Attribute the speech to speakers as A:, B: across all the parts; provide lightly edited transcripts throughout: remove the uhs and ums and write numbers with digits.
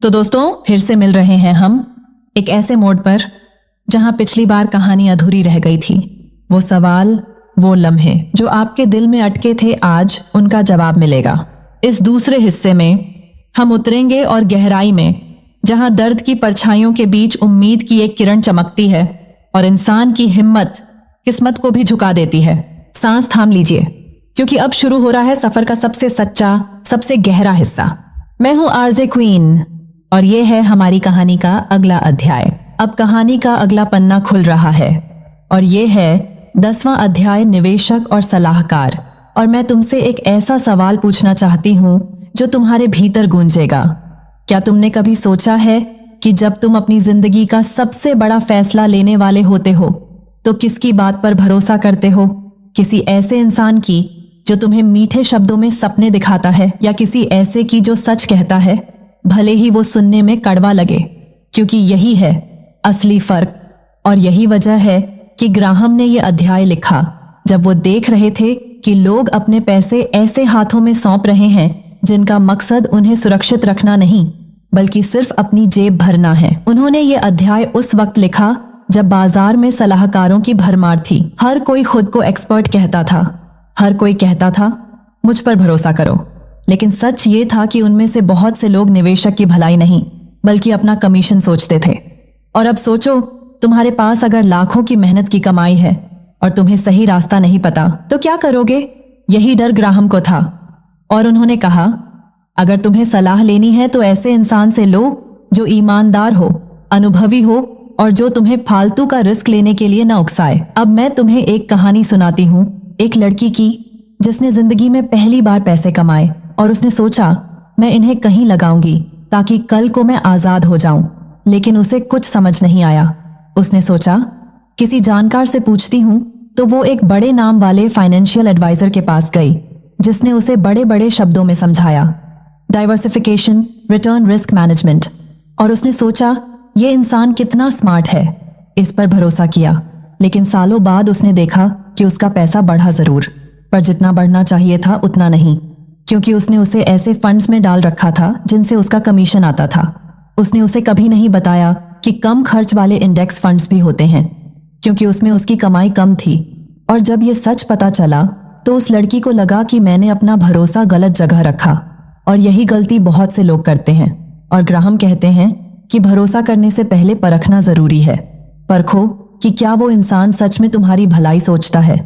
A: तो दोस्तों फिर से मिल रहे हैं हम एक ऐसे मोड़ पर जहां पिछली बार कहानी अधूरी रह गई थी। वो सवाल, वो लम्हे जो आपके दिल में अटके थे, आज उनका जवाब मिलेगा। इस दूसरे हिस्से में हम उतरेंगे और गहराई में, जहां दर्द की परछाइयों के बीच उम्मीद की एक किरण चमकती है और इंसान की हिम्मत किस्मत को भी झुका देती है। सांस थाम लीजिए, क्योंकि अब शुरू हो रहा है सफर का सबसे सच्चा, सबसे गहरा हिस्सा। मैं हूं आरजे क्वीन और ये है हमारी कहानी का अगला अध्याय। अब कहानी का अगला पन्ना खुल रहा है और ये है 10वां अध्याय, निवेशक और सलाहकार। और मैं तुमसे एक ऐसा सवाल पूछना चाहती हूँ जो तुम्हारे भीतर गूंजेगा। क्या तुमने कभी सोचा है कि जब तुम अपनी जिंदगी का सबसे बड़ा फैसला लेने वाले होते हो तो किसकी बात पर भरोसा करते हो? किसी ऐसे इंसान की जो तुम्हें मीठे शब्दों में सपने दिखाता है, या किसी ऐसे की जो सच कहता है भले ही वो सुनने में कड़वा लगे? क्योंकि यही है असली फर्क, और यही वजह है कि ग्राहम ने ये अध्याय लिखा जब वो देख रहे थे कि लोग अपने पैसे ऐसे हाथों में सौंप रहे हैं जिनका मकसद उन्हें सुरक्षित रखना नहीं बल्कि सिर्फ अपनी जेब भरना है। उन्होंने ये अध्याय उस वक्त लिखा जब बाजार में सलाहकारों की भरमार थी। हर कोई खुद को एक्सपर्ट कहता था, हर कोई कहता था मुझ पर भरोसा करो, लेकिन सच ये था कि उनमें से बहुत से लोग निवेशक की भलाई नहीं बल्कि अपना कमीशन सोचते थे। और अब सोचो, तुम्हारे पास अगर लाखों की मेहनत की कमाई है और तुम्हें सही रास्ता नहीं पता तो क्या करोगे? यही डर ग्राहम को था और उन्होंने कहा, अगर तुम्हें सलाह लेनी है तो ऐसे इंसान से लो जो ईमानदार हो, अनुभवी हो और जो तुम्हें फालतू का रिस्क लेने के लिए न उकसाए। अब मैं तुम्हें एक कहानी सुनाती हूँ, एक लड़की की जिसने जिंदगी में पहली बार पैसे कमाए और उसने सोचा मैं इन्हें कहीं लगाऊंगी ताकि कल को मैं आजाद हो जाऊं। लेकिन उसे कुछ समझ नहीं आया। उसने सोचा किसी जानकार से पूछती हूं, तो वो एक बड़े नाम वाले फाइनेंशियल एडवाइजर के पास गई जिसने उसे बड़े बड़े शब्दों में समझाया, डाइवर्सिफिकेशन, रिटर्न, रिस्क मैनेजमेंट। और उसने सोचा ये इंसान कितना स्मार्ट है, इस पर भरोसा किया। लेकिन सालों बाद उसने देखा कि उसका पैसा बढ़ा जरूर, पर जितना बढ़ना चाहिए था उतना नहीं, क्योंकि उसने उसे ऐसे फंड्स में डाल रखा था जिनसे उसका कमीशन आता था। उसने उसे कभी नहीं बताया कि कम खर्च वाले इंडेक्स फंड्स भी होते हैं, क्योंकि उसमें उसकी कमाई कम थी। और जब ये सच पता चला तो उस लड़की को लगा कि मैंने अपना भरोसा गलत जगह रखा, और यही गलती बहुत से लोग करते हैं। और ग्राहम कहते हैं कि भरोसा करने से पहले परखना जरूरी है। परखो कि क्या वो इंसान सच में तुम्हारी भलाई सोचता है,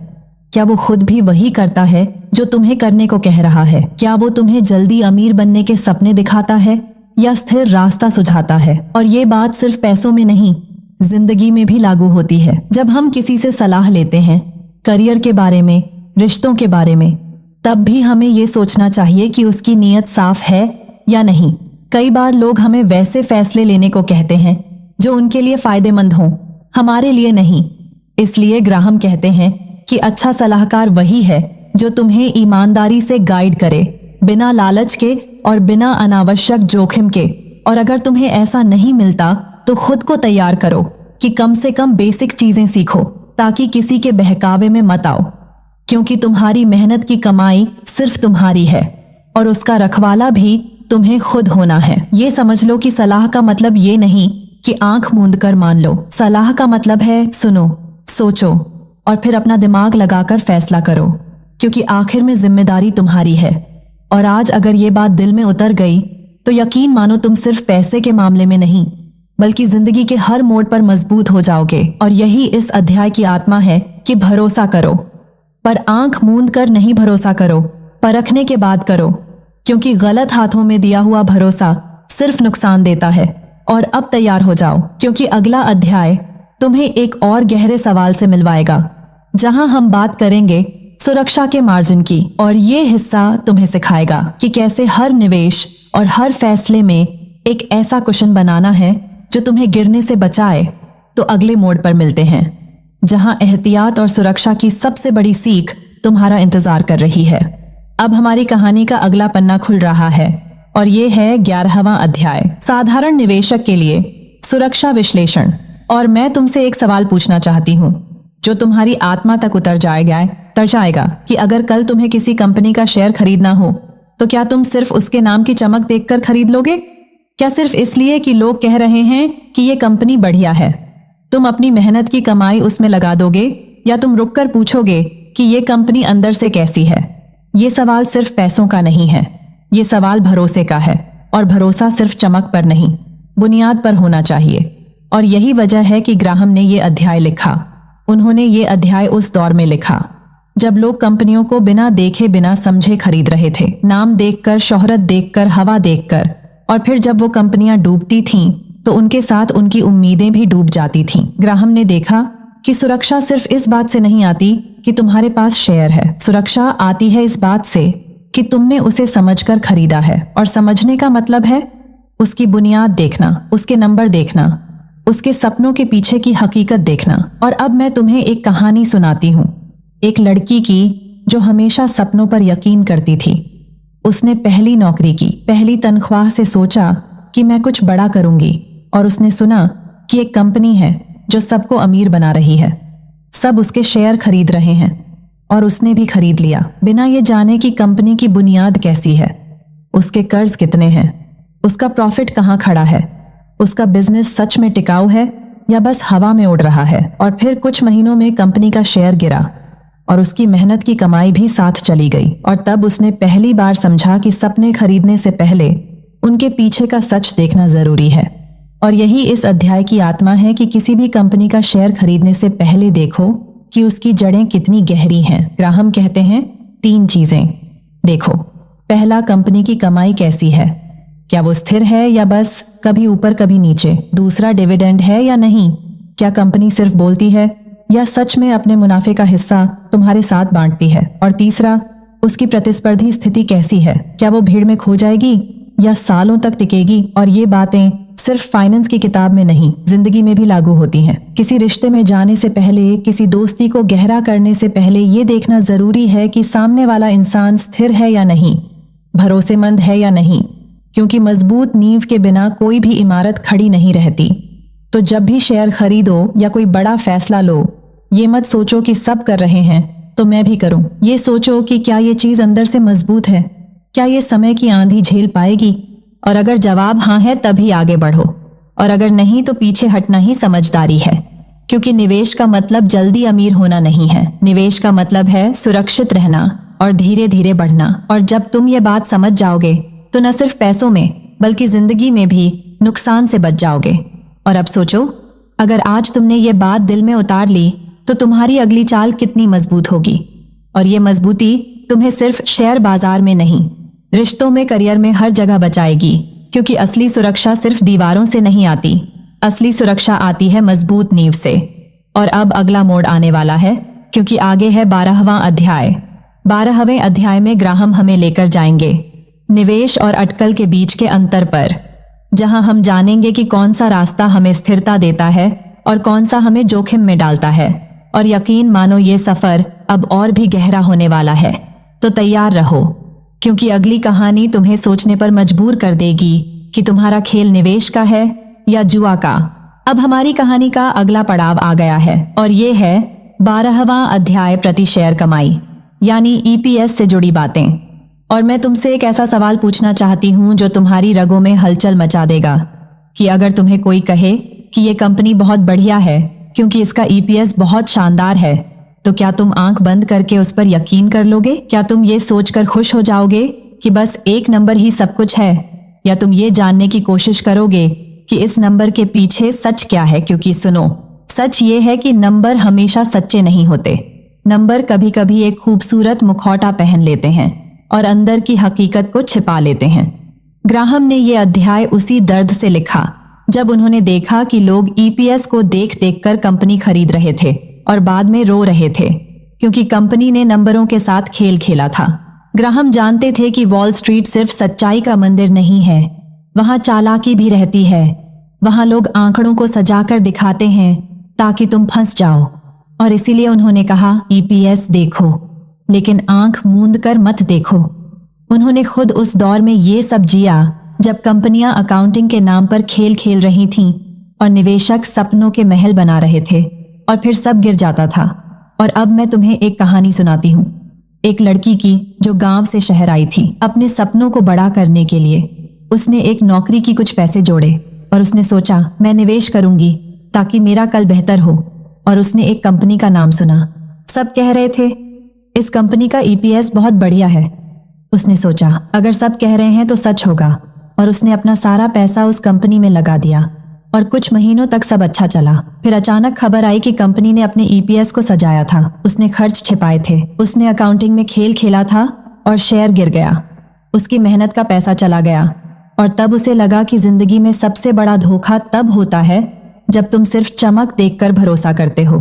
A: क्या वो खुद भी वही करता है जो तुम्हें करने को कह रहा है, क्या वो तुम्हें जल्दी अमीर बनने के सपने दिखाता है या स्थिर रास्ता सुझाता है। और ये बात सिर्फ पैसों में नहीं, जिंदगी में भी लागू होती है। जब हम किसी से सलाह लेते हैं, करियर के बारे में, रिश्तों के बारे में, तब भी हमें ये सोचना चाहिए कि उसकी नीयत साफ है या नहीं। कई बार लोग हमें वैसे फैसले लेने को कहते हैं जो उनके लिए फायदेमंद हों, हमारे लिए नहीं। इसलिए ग्राहम कहते हैं कि अच्छा सलाहकार वही है जो तुम्हें ईमानदारी से गाइड करे, बिना लालच के और बिना अनावश्यक जोखिम के। और अगर तुम्हें ऐसा नहीं मिलता तो खुद को तैयार करो कि कम से कम बेसिक चीजें सीखो, ताकि किसी के बहकावे में मत आओ। क्योंकि तुम्हारी मेहनत की कमाई सिर्फ तुम्हारी है और उसका रखवाला भी तुम्हें खुद होना है। ये समझ लो कि सलाह का मतलब ये नहीं कि आंख मूंद कर मान लो। सलाह का मतलब है सुनो, सोचो और फिर अपना दिमाग लगाकर फैसला करो, क्योंकि आखिर में जिम्मेदारी तुम्हारी है। और आज अगर ये बात दिल में उतर गई तो यकीन मानो तुम सिर्फ पैसे के मामले में नहीं बल्कि जिंदगी के हर मोड़ पर मजबूत हो जाओगे। और यही इस अध्याय की आत्मा है कि भरोसा करो, पर आंख मूंद कर नहीं भरोसा करो, परखने के बाद करो, क्योंकि गलत हाथों में दिया हुआ भरोसा सिर्फ नुकसान देता है। और अब तैयार हो जाओ, क्योंकि अगला अध्याय तुम्हें एक और गहरे सवाल से मिलवाएगा, जहां हम बात करेंगे सुरक्षा के मार्जिन की। और ये हिस्सा तुम्हें सिखाएगा कि कैसे हर निवेश और हर फैसले में एक ऐसा कुशन बनाना है जो तुम्हें गिरने से बचाए तो अगले मोड़ पर मिलते हैं, जहां एहतियात और सुरक्षा की सबसे बड़ी सीख तुम्हारा इंतजार कर रही है। अब हमारी कहानी का अगला पन्ना खुल रहा है और ये है 11वां अध्याय, साधारण निवेशक के लिए सुरक्षा विश्लेषण। और मैं तुमसे एक सवाल पूछना चाहती हूँ जो तुम्हारी आत्मा तक उतर जाएगा कि अगर कल तुम्हें किसी कंपनी का शेयर खरीदना हो तो क्या तुम सिर्फ उसके नाम की चमक देखकर खरीद लोगे, क्या सिर्फ इसलिए कि लोग कह रहे हैं कि ये कंपनी बढ़िया है? तुम अपनी मेहनत की कमाई उसमें लगा दोगे या तुम रुककर पूछोगे कि ये कंपनी अंदर से कैसी है? ये सवाल सिर्फ पैसों का नहीं है, ये सवाल भरोसे का है। और भरोसा सिर्फ चमक पर नहीं, बुनियाद पर होना चाहिए। और यही वजह है कि ग्राहम ने ये अध्याय लिखा। उन्होंने ये अध्याय उस दौर में लिखा जब लोग कंपनियों को बिना देखे बिना समझे खरीद रहे थे, नाम देखकर, शोहरत देखकर, हवा देखकर। और फिर जब वो कंपनियां डूबती थीं तो उनके साथ उनकी उम्मीदें भी डूब जाती थीं। ग्राहम ने देखा कि सुरक्षा सिर्फ इस बात से नहीं आती कि तुम्हारे पास शेयर है। सुरक्षा आती है इस बात से कि तुमने उसे समझकर खरीदा है। और समझने का मतलब है उसकी बुनियाद देखना, उसके नंबर देखना, उसके सपनों के पीछे की हकीकत देखना। और अब मैं तुम्हें एक कहानी सुनाती हूँ, एक लड़की की जो हमेशा सपनों पर यकीन करती थी। उसने पहली नौकरी की, पहली तनख्वाह से सोचा कि मैं कुछ बड़ा करूंगी। और उसने सुना कि एक कंपनी है जो सबको अमीर बना रही है, सब उसके शेयर खरीद रहे हैं। और उसने भी खरीद लिया, बिना ये जाने कि कंपनी की बुनियाद कैसी है, उसके कर्ज कितने हैं, उसका प्रॉफिट कहाँ खड़ा है, उसका बिजनेस सच में टिकाऊ है या बस हवा में उड़ रहा है। और फिर कुछ महीनों में कंपनी का शेयर गिरा और उसकी मेहनत की कमाई भी साथ चली गई। और तब उसने पहली बार समझा कि सपने खरीदने से पहले उनके पीछे का सच देखना जरूरी है। और यही इस अध्याय की आत्मा है कि किसी भी कंपनी का शेयर खरीदने से पहले देखो कि उसकी जड़ें कितनी गहरी हैं। ग्राहम कहते हैं 3 चीजें देखो। पहला, कंपनी की कमाई कैसी है, क्या वो स्थिर है या बस कभी ऊपर कभी नीचे? दूसरा, डिविडेंड है या नहीं, क्या कंपनी सिर्फ बोलती है या सच में अपने मुनाफे का हिस्सा तुम्हारे साथ बांटती है? और तीसरा, उसकी प्रतिस्पर्धी स्थिति कैसी है, क्या वो भीड़ में खो जाएगी या सालों तक टिकेगी? और ये बातें सिर्फ फाइनेंस की किताब में नहीं, जिंदगी में भी लागू होती हैं। किसी रिश्ते में जाने से पहले, किसी दोस्ती को गहरा करने से पहले ये देखना जरूरी है कि सामने वाला इंसान स्थिर है या नहीं, भरोसेमंद है या नहीं, क्योंकि मजबूत नींव के बिना कोई भी इमारत खड़ी नहीं रहती। तो जब भी शेयर खरीदो या कोई बड़ा फैसला लो, ये मत सोचो कि सब कर रहे हैं तो मैं भी करूं। ये सोचो कि क्या ये चीज अंदर से मजबूत है, क्या ये समय की आंधी झेल पाएगी? और अगर जवाब हाँ है तभी आगे बढ़ो, और अगर नहीं तो पीछे हटना ही समझदारी है। क्योंकि निवेश का मतलब जल्दी अमीर होना नहीं है, निवेश का मतलब है सुरक्षित रहना और धीरे धीरे बढ़ना। और जब तुम ये बात समझ जाओगे तो न सिर्फ पैसों में बल्कि जिंदगी में भी नुकसान से बच जाओगे। और अब सोचो, अगर आज तुमने ये बात दिल में उतार ली तो तुम्हारी अगली चाल कितनी मजबूत होगी। और ये मजबूती तुम्हें सिर्फ शेयर बाजार में नहीं, रिश्तों में, करियर में, हर जगह बचाएगी। क्योंकि असली सुरक्षा सिर्फ दीवारों से नहीं आती, असली सुरक्षा आती है मजबूत नींव से। और अब अगला मोड़ आने वाला है, क्योंकि आगे है 12वां अध्याय। 12वें अध्याय में ग्राहम हमें लेकर जाएंगे निवेश और अटकल के बीच के अंतर पर, जहां हम जानेंगे कि कौन सा रास्ता हमें स्थिरता देता है और कौन सा हमें जोखिम में डालता है। और यकीन मानो ये सफर अब और भी गहरा होने वाला है। तो तैयार रहो, क्योंकि अगली कहानी तुम्हें सोचने पर मजबूर कर देगी कि तुम्हारा खेल निवेश का है या जुआ का। अब हमारी कहानी का अगला पड़ाव आ गया है और ये है 12वां अध्याय, प्रति शेयर कमाई, यानी ईपीएस से जुड़ी बातें। और मैं तुमसे एक ऐसा सवाल पूछना चाहती हूँ जो तुम्हारी रगों में हलचल मचा देगा कि अगर तुम्हें कोई कहे कि ये कंपनी बहुत बढ़िया है क्योंकि इसका ईपीएस बहुत शानदार है, तो क्या तुम आंख बंद करके उस पर यकीन कर लोगे? क्या तुम ये सोचकर खुश हो जाओगे कि बस एक नंबर ही सब कुछ है, या तुम ये जानने की कोशिश करोगे कि इस नंबर के पीछे सच क्या है? क्योंकि सुनो, सच ये है कि नंबर हमेशा सच्चे नहीं होते। नंबर कभी कभी एक खूबसूरत मुखौटा पहन लेते हैं और अंदर की हकीकत को छिपा लेते हैं। ग्राहम ने ये अध्याय उसी दर्द से लिखा जब उन्होंने देखा कि लोग ईपीएस को देख देख कर कंपनी खरीद रहे थे और बाद में रो रहे थे क्योंकि कंपनी ने नंबरों के साथ खेल खेला था। ग्राहम जानते थे कि वॉल स्ट्रीट सिर्फ सच्चाई का मंदिर नहीं है, वहां चालाकी भी रहती है। वहां लोग आंकड़ों को सजाकर दिखाते हैं ताकि तुम फंस जाओ। और इसीलिए उन्होंने कहा, ईपीएस देखो लेकिन आंख मूंद कर मत देखो। उन्होंने खुद उस दौर में ये सब जिया जब कंपनियां अकाउंटिंग के नाम पर खेल खेल रही थीं और निवेशक सपनों के महल बना रहे थे और फिर सब गिर जाता था। और अब मैं तुम्हें एक कहानी सुनाती हूँ, एक लड़की की जो गांव से शहर आई थी अपने सपनों को बड़ा करने के लिए। उसने एक नौकरी की कुछ पैसे जोड़े और उसने सोचा मैं निवेश करूंगी ताकि मेरा कल बेहतर हो। और उसने एक कंपनी का नाम सुना। सब कह रहे थे इस कंपनी का ईपीएस बहुत बढ़िया है। उसने सोचा अगर सब कह रहे हैं तो सच होगा, और उसने अपना सारा पैसा उस कंपनी में लगा दिया। और कुछ महीनों तक सब अच्छा चला। फिर अचानक खबर आई कि कंपनी ने अपने ईपीएस को सजाया था। उसने खर्च छिपाए थे, उसने अकाउंटिंग में खेल खेला था और शेयर गिर गया। उसकी मेहनत का पैसा चला गया। और तब उसे लगा कि जिंदगी में सबसे बड़ा धोखा तब होता है जब तुम सिर्फ चमक देखकर भरोसा करते हो।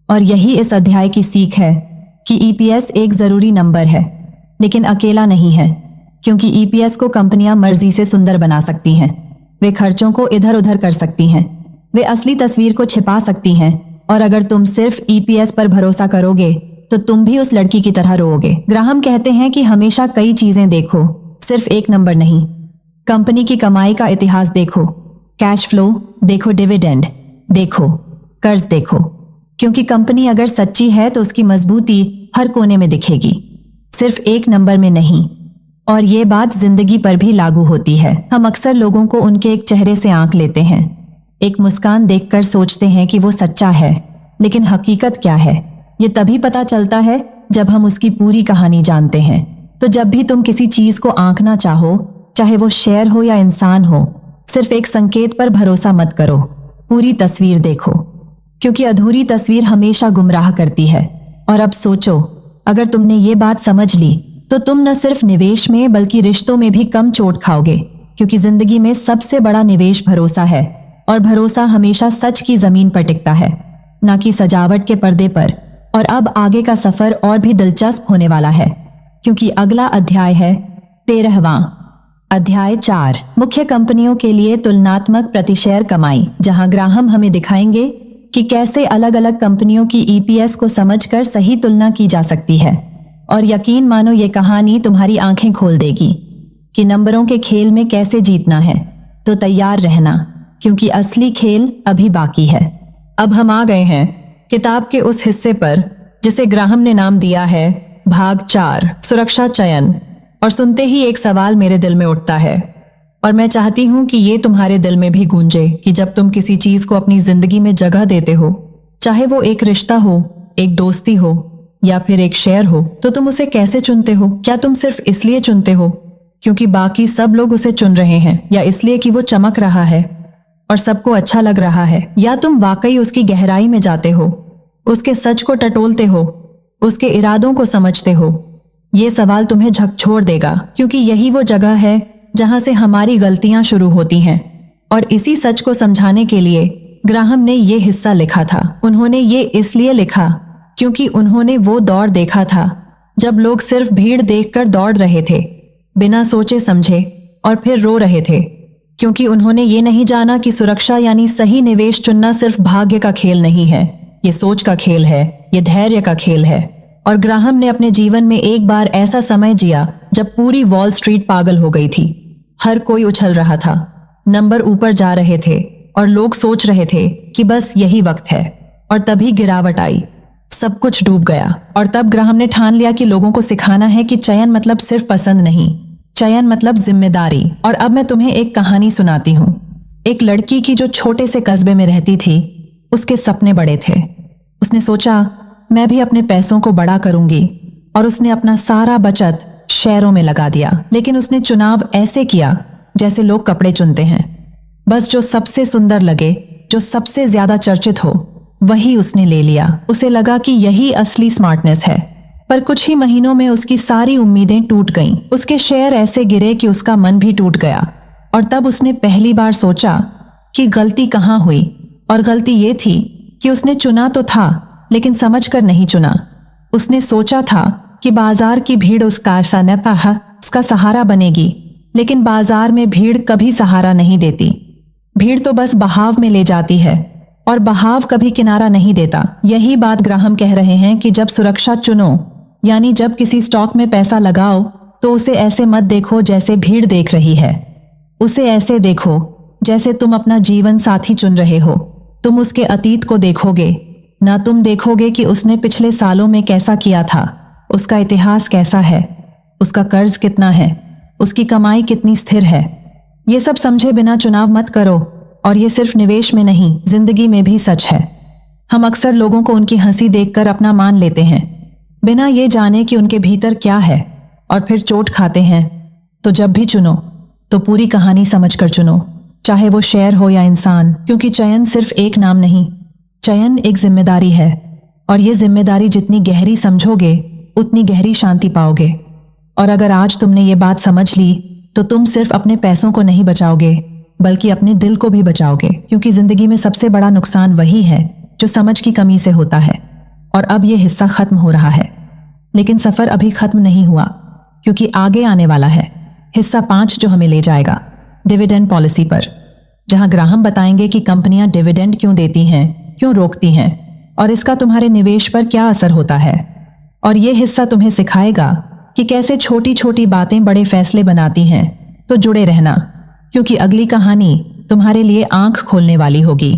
A: और यही इस अध्याय की सीख है कि ईपीएस एक जरूरी नंबर है, लेकिन अकेला नहीं है, क्योंकि ईपीएस को कंपनियां मर्जी से सुंदर बना सकती हैं। वे खर्चों को इधर उधर कर सकती हैं, वे असली तस्वीर को छिपा सकती हैं। और अगर तुम सिर्फ ईपीएस पर भरोसा करोगे तो तुम भी उस लड़की की तरह रोओगे। ग्राहम कहते हैं कि हमेशा कई चीजें देखो, सिर्फ एक नंबर नहीं। कंपनी की कमाई का इतिहास देखो, कैश फ्लो देखो, डिविडेंड देखो, कर्ज देखो, क्योंकि कंपनी अगर सच्ची है तो उसकी मजबूती हर कोने में दिखेगी, सिर्फ एक नंबर में नहीं। और ये बात जिंदगी पर भी लागू होती है। हम अक्सर लोगों को उनके एक चेहरे से आंक लेते हैं, एक मुस्कान देखकर सोचते हैं कि वो सच्चा है, लेकिन हकीकत क्या है ये तभी पता चलता है जब हम उसकी पूरी कहानी जानते हैं। तो जब भी तुम किसी चीज को आंकना चाहो, चाहे वो शेयर हो या इंसान हो, सिर्फ एक संकेत पर भरोसा मत करो, पूरी तस्वीर देखो, क्योंकि अधूरी तस्वीर हमेशा गुमराह करती है। और अब सोचो, अगर तुमने ये बात समझ ली तो तुम न सिर्फ निवेश में बल्कि रिश्तों में भी कम चोट खाओगे, क्योंकि जिंदगी में सबसे बड़ा निवेश भरोसा है। और भरोसा हमेशा सच की जमीन पर टिकता है, ना कि सजावट के पर्दे पर। और अब आगे का सफर और भी दिलचस्प होने वाला है, क्योंकि अगला अध्याय है 13वां अध्याय 4, मुख्य कंपनियों के लिए तुलनात्मक प्रति शेयर कमाई, जहां ग्राहम हमें दिखाएंगे कि कैसे अलग अलग कंपनियों की ईपीएस को समझकर सही तुलना की जा सकती है। और यकीन मानो ये कहानी तुम्हारी आंखें खोल देगी कि नंबरों के खेल में कैसे जीतना है। तो तैयार रहना, क्योंकि असली खेल अभी बाकी है। अब हम आ गए हैं किताब के उस हिस्से पर जिसे ग्राहम ने नाम दिया है भाग 4, सुरक्षा चयन। और सुनते ही एक सवाल मेरे दिल में उठता है, और मैं चाहती हूं कि ये तुम्हारे दिल में भी गूंजे कि जब तुम किसी चीज को अपनी जिंदगी में जगह देते हो, चाहे वो एक रिश्ता हो, एक दोस्ती हो या फिर एक शेयर हो, तो तुम उसे कैसे चुनते हो? क्या तुम सिर्फ इसलिए चुनते हो क्योंकि बाकी सब लोग उसे चुन रहे हैं, या इसलिए कि वो चमक रहा है और सबको अच्छा लग रहा है? या तुम वाकई उसकी गहराई में जाते हो, उसके सच को टटोलते हो, उसके इरादों को समझते हो? ये सवाल तुम्हें झकझोर देगा, क्योंकि यही वो जगह है जहां से हमारी गलतियां शुरू होती हैं। और इसी सच को समझाने के लिए ग्राहम ने ये हिस्सा लिखा था। उन्होंने ये इसलिए लिखा क्योंकि उन्होंने वो दौर देखा था जब लोग सिर्फ भीड़ देखकर दौड़ रहे थे, बिना सोचे समझे, और फिर रो रहे थे, क्योंकि उन्होंने ये नहीं जाना कि सुरक्षा यानी सही निवेश चुनना सिर्फ भाग्य का खेल नहीं है, ये सोच का खेल है, ये धैर्य का खेल है। और ग्राहम ने अपने जीवन में एक बार ऐसा समय जिया जब पूरी वॉल स्ट्रीट पागल हो गई थी। हर कोई उछल रहा था, नंबर ऊपर जा रहे थे और लोग सोच रहे थे कि बस यही वक्त है। और तभी गिरावट आई, सब कुछ डूब गया। और तब ग्राहम ने ठान लिया कि लोगों को सिखाना है कि चयन मतलब सिर्फ पसंद नहीं, चयन मतलब जिम्मेदारी। और अब मैं तुम्हें एक कहानी सुनाती हूँ, एक लड़की की जो छोटे से कस्बे में रहती थी। उसके सपने बड़े थे। उसने सोचा मैं भी अपने पैसों को बड़ा करूंगी, और उसने अपना सारा बचत शेयरों में लगा दिया। लेकिन उसने चुनाव ऐसे किया जैसे लोग कपड़े चुनते हैं, बस जो सबसे सुंदर लगे, जो सबसे ज्यादा चर्चित हो, वही उसने ले लिया। उसे लगा कि यही असली स्मार्टनेस है। पर कुछ ही महीनों में उसकी सारी उम्मीदें टूट गईं। उसके शेयर ऐसे गिरे कि उसका मन भी टूट गया। और तब उसने पहली बार सोचा कि गलती कहाँ हुई। और गलती ये थी कि उसने चुना तो था, लेकिन समझकर नहीं चुना। उसने सोचा था कि बाजार की भीड़ उसका उसका सहारा बनेगी, लेकिन बाजार में भीड़ कभी सहारा नहीं देती। भीड़ तो बस बहाव में ले जाती है, और बहाव कभी किनारा नहीं देता। यही बात ग्राहम कह रहे हैं कि जब सुरक्षा चुनो, यानी जब किसी स्टॉक में पैसा लगाओ, तो उसे ऐसे मत देखो जैसे भीड़ देख रही है। उसे ऐसे देखो जैसे तुम अपना जीवन साथी चुन रहे हो। तुम उसके अतीत को देखोगे, ना तुम देखोगे कि उसने पिछले सालों में कैसा किया था, उसका इतिहास कैसा है, उसका कर्ज कितना है, उसकी कमाई कितनी स्थिर है। ये सब समझे बिना चुनाव मत करो। और ये सिर्फ निवेश में नहीं, जिंदगी में भी सच है। हम अक्सर लोगों को उनकी हंसी देखकर अपना मान लेते हैं, बिना ये जाने कि उनके भीतर क्या है, और फिर चोट खाते हैं। तो जब भी चुनो तो पूरी कहानी समझकर चुनो, चाहे वो शेयर हो या इंसान, क्योंकि चयन सिर्फ एक नाम नहीं, चयन एक जिम्मेदारी है। और ये जिम्मेदारी जितनी गहरी समझोगे उतनी गहरी शांति पाओगे। और अगर आज तुमने ये बात समझ ली तो तुम सिर्फ अपने पैसों को नहीं बचाओगे, बल्कि अपने दिल को भी बचाओगे, क्योंकि जिंदगी में सबसे बड़ा नुकसान वही है जो समझ की कमी से होता है। और अब ये हिस्सा खत्म हो रहा है, लेकिन सफर अभी खत्म नहीं हुआ, क्योंकि आगे आने वाला है हिस्सा 5, जो हमें ले जाएगा डिविडेंड पॉलिसी पर, जहां ग्राहम बताएंगे कि कंपनियां डिविडेंड क्यों देती हैं, क्यों रोकती हैं, और इसका तुम्हारे निवेश पर क्या असर होता है। और ये हिस्सा तुम्हें सिखाएगा कि कैसे छोटी छोटी बातें बड़े फैसले बनाती हैं। तो जुड़े रहना, क्योंकि अगली कहानी तुम्हारे लिए आंख खोलने वाली होगी।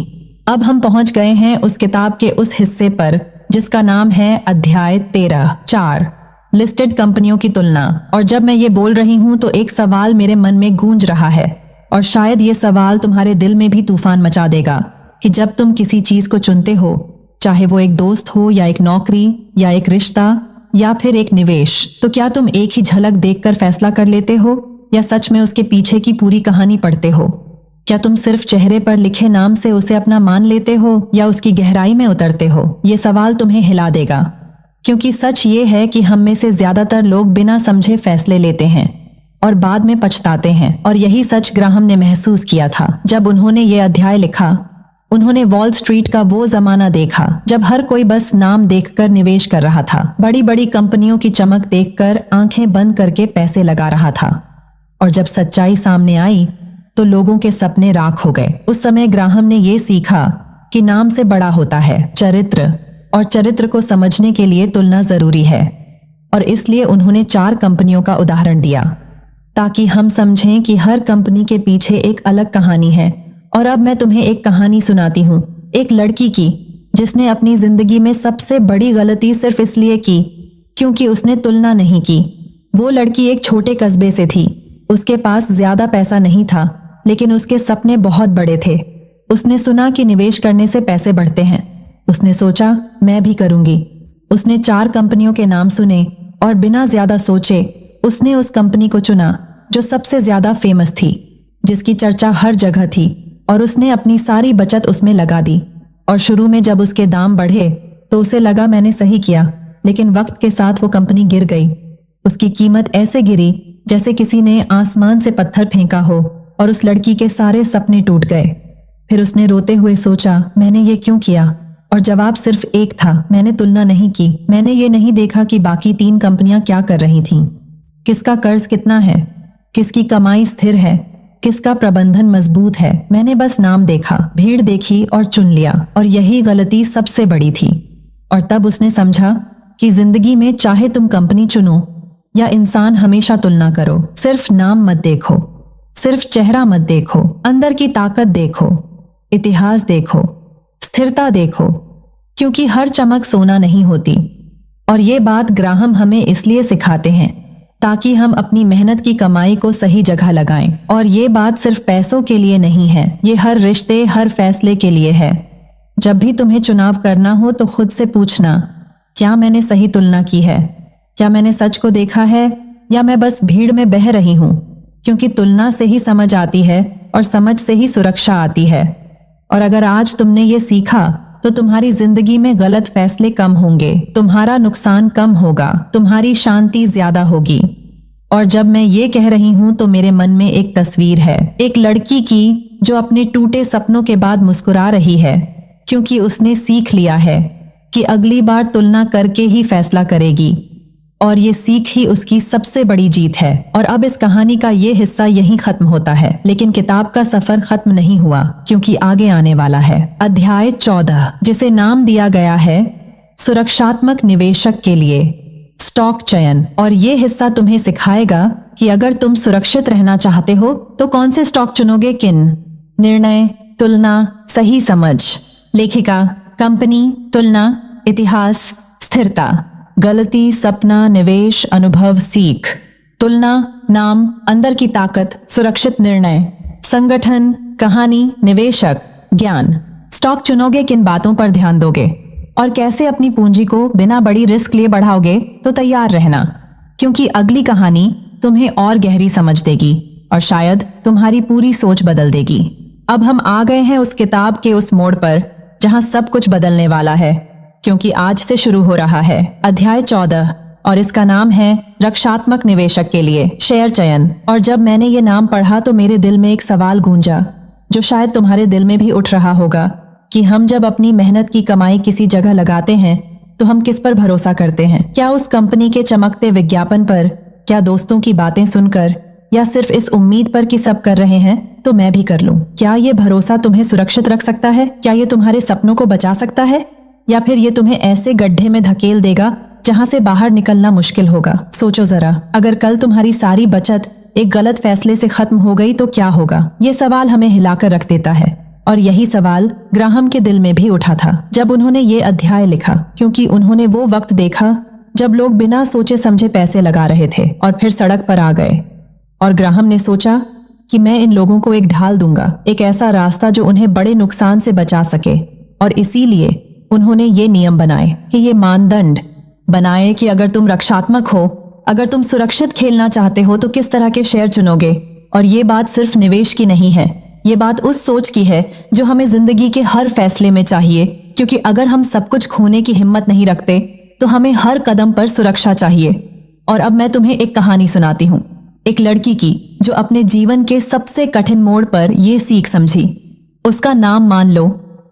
A: अब हम पहुंच गए हैं उस किताब के उस हिस्से पर जिसका नाम है अध्याय 13, लिस्टेड कंपनियों की तुलना। और जब मैं ये बोल रही हूं तो एक सवाल मेरे मन में गूंज रहा है, और शायद ये सवाल तुम्हारे दिल में भी तूफान मचा देगा कि जब तुम किसी चीज को चुनते हो, चाहे वो एक दोस्त हो या एक नौकरी या एक रिश्ता या फिर एक निवेश, तो क्या तुम एक ही झलक देखकर फैसला कर लेते हो, या सच में उसके पीछे की पूरी कहानी पढ़ते हो? क्या तुम सिर्फ चेहरे पर लिखे नाम से उसे अपना मान लेते हो, या उसकी गहराई में उतरते हो? ये सवाल तुम्हें हिला देगा, क्योंकि सच ये है कि हम में से ज्यादातर लोग बिना समझे फैसले लेते हैं और बाद में पछताते हैं। और यही सच ग्राहम ने महसूस किया था जब उन्होंने ये अध्याय लिखा। उन्होंने वॉल स्ट्रीट का वो जमाना देखा जब हर कोई बस नाम देखकर निवेश कर रहा था, बड़ी बड़ी कंपनियों की चमक देखकर आंखें बंद करके पैसे लगा रहा था। और जब सच्चाई सामने आई तो लोगों के सपने राख हो गए। उस समय ग्राहम ने ये सीखा कि नाम से बड़ा होता है चरित्र, और चरित्र को समझने के लिए तुलना जरूरी है। और इसलिए उन्होंने 4 कंपनियों का उदाहरण दिया, ताकि हम समझें कि हर कंपनी के पीछे एक अलग कहानी है। और अब मैं तुम्हें एक कहानी सुनाती हूँ, एक लड़की की जिसने अपनी जिंदगी में सबसे बड़ी गलती सिर्फ इसलिए की क्योंकि उसने तुलना नहीं की। वो लड़की एक छोटे कस्बे से थी। उसके पास ज्यादा पैसा नहीं था, लेकिन उसके सपने बहुत बड़े थे। उसने सुना कि निवेश करने से पैसे बढ़ते हैं। उसने सोचा, मैं भी करूंगी। उसने 4 कंपनियों के नाम सुने और बिना ज्यादा सोचे उसने उस कंपनी को चुना जो सबसे ज्यादा फेमस थी, जिसकी चर्चा हर जगह थी, और उसने अपनी सारी बचत उसमें लगा दी। और शुरू में जब उसके दाम बढ़े तो उसे लगा मैंने सही किया, लेकिन वक्त के साथ वो कंपनी गिर गई। उसकी कीमत ऐसे गिरी जैसे किसी ने आसमान से पत्थर फेंका हो, और उस लड़की के सारे सपने टूट गए। फिर उसने रोते हुए सोचा, मैंने ये क्यों किया? और जवाब सिर्फ एक था, मैंने तुलना नहीं की। मैंने ये नहीं देखा कि बाकी 3 कंपनियां क्या कर रही थीं, किसका कर्ज कितना है, किसकी कमाई स्थिर है, किसका प्रबंधन मजबूत है। मैंने बस नाम देखा, भीड़ देखी और चुन लिया। और यही गलती सबसे बड़ी थी। और तब उसने समझा कि जिंदगी में चाहे तुम कंपनी चुनो या इंसान, हमेशा तुलना करो। सिर्फ नाम मत देखो, सिर्फ चेहरा मत देखो, अंदर की ताकत देखो, इतिहास देखो, स्थिरता देखो, क्योंकि हर चमक सोना नहीं होती। और ये बात ग्राहम हमें इसलिए सिखाते हैं ताकि हम अपनी मेहनत की कमाई को सही जगह लगाएं। और ये बात सिर्फ पैसों के लिए नहीं है, ये हर रिश्ते, हर फैसले के लिए है। जब भी तुम्हें चुनाव करना हो तो खुद से पूछना, क्या मैंने सही तुलना की है? क्या मैंने सच को देखा है, या मैं बस भीड़ में बह रही हूं? क्योंकि तुलना से ही समझ आती है, और समझ से ही सुरक्षा आती है। और अगर आज तुमने ये सीखा तो तुम्हारी जिंदगी में गलत फैसले कम होंगे, तुम्हारा नुकसान कम होगा, तुम्हारी शांति ज्यादा होगी। और जब मैं ये कह रही हूं तो मेरे मन में एक तस्वीर है, एक लड़की की जो अपने टूटे सपनों के बाद मुस्कुरा रही है, क्योंकि उसने सीख लिया है कि अगली बार तुलना करके ही फैसला करेगी। और ये सीख ही उसकी सबसे बड़ी जीत है। और अब इस कहानी का ये हिस्सा यहीं खत्म होता है, लेकिन किताब का सफर खत्म नहीं हुआ, क्योंकि आगे आने वाला है अध्याय 14, जिसे नाम दिया गया है सुरक्षात्मक निवेशक के लिए स्टॉक चयन। और ये हिस्सा तुम्हें सिखाएगा कि अगर तुम सुरक्षित रहना चाहते हो तो कौन से स्टॉक चुनोगे, किन निर्णय, तुलना, सही समझ। लेखिका, कंपनी, तुलना, इतिहास, स्थिरता, गलती, सपना, निवेश, अनुभव, सीख। तुलना, नाम, अंदर की ताकत, सुरक्षित निर्णय। संगठन, कहानी, निवेशक, ज्ञान। स्टॉक चुनोगे, किन बातों पर ध्यान दोगे और कैसे अपनी पूंजी को बिना बड़ी रिस्क लिए बढ़ाओगे, तो तैयार रहना, क्योंकि अगली कहानी तुम्हें और गहरी समझ देगी और शायद तुम्हारी पूरी सोच बदल देगी। अब हम आ गए हैं उस किताब के उस मोड़ पर जहां सब कुछ बदलने वाला है, क्योंकि आज से शुरू हो रहा है अध्याय 14 और इसका नाम है रक्षात्मक निवेशक के लिए शेयर चयन। और जब मैंने ये नाम पढ़ा तो मेरे दिल में एक सवाल गूंजा जो शायद तुम्हारे दिल में भी उठ रहा होगा कि हम जब अपनी मेहनत की कमाई किसी जगह लगाते हैं तो हम किस पर भरोसा करते हैं? क्या उस कंपनी के चमकते विज्ञापन पर, क्या दोस्तों की बातें सुनकर, या सिर्फ इस उम्मीद पर कि सब कर रहे हैं तो मैं भी कर लूं? क्या ये भरोसा तुम्हें सुरक्षित रख सकता है? क्या ये तुम्हारे सपनों को बचा सकता है, या फिर ये तुम्हें ऐसे गड्ढे में धकेल देगा जहां से बाहर निकलना मुश्किल होगा? सोचो जरा, अगर कल तुम्हारी सारी बचत एक गलत फैसले से खत्म हो गई तो क्या होगा? ये सवाल हमें हिलाकर रख देता है और यही सवाल ग्राहम के दिल में भी उठा था जब उन्होंने ये अध्याय लिखा, क्योंकि उन्होंने वो वक्त देखा जब लोग बिना सोचे समझे पैसे लगा रहे थे और फिर सड़क पर आ गए। और ग्राहम ने सोचा कि मैं इन लोगों को एक ढाल दूंगा, एक ऐसा रास्ता जो उन्हें बड़े नुकसान से बचा सके। और इसीलिए उन्होंने ये नियम बनाए कि ये मानदंड बनाए कि अगर तुम रक्षात्मक हो, अगर तुम सुरक्षित खेलना चाहते हो तो किस तरह के शेयर चुनोगे। और ये बात सिर्फ निवेश की नहीं है, ये बात उस सोच की है जो हमें जिंदगी के हर फैसले में चाहिए, क्योंकि अगर हम सब कुछ खोने की हिम्मत नहीं रखते तो हमें हर कदम पर सुरक्षा चाहिए। और अब मैं तुम्हें एक कहानी सुनाती हूँ, एक लड़की की जो अपने जीवन के सबसे कठिन मोड़ पर ये सीख समझी। उसका नाम मान लो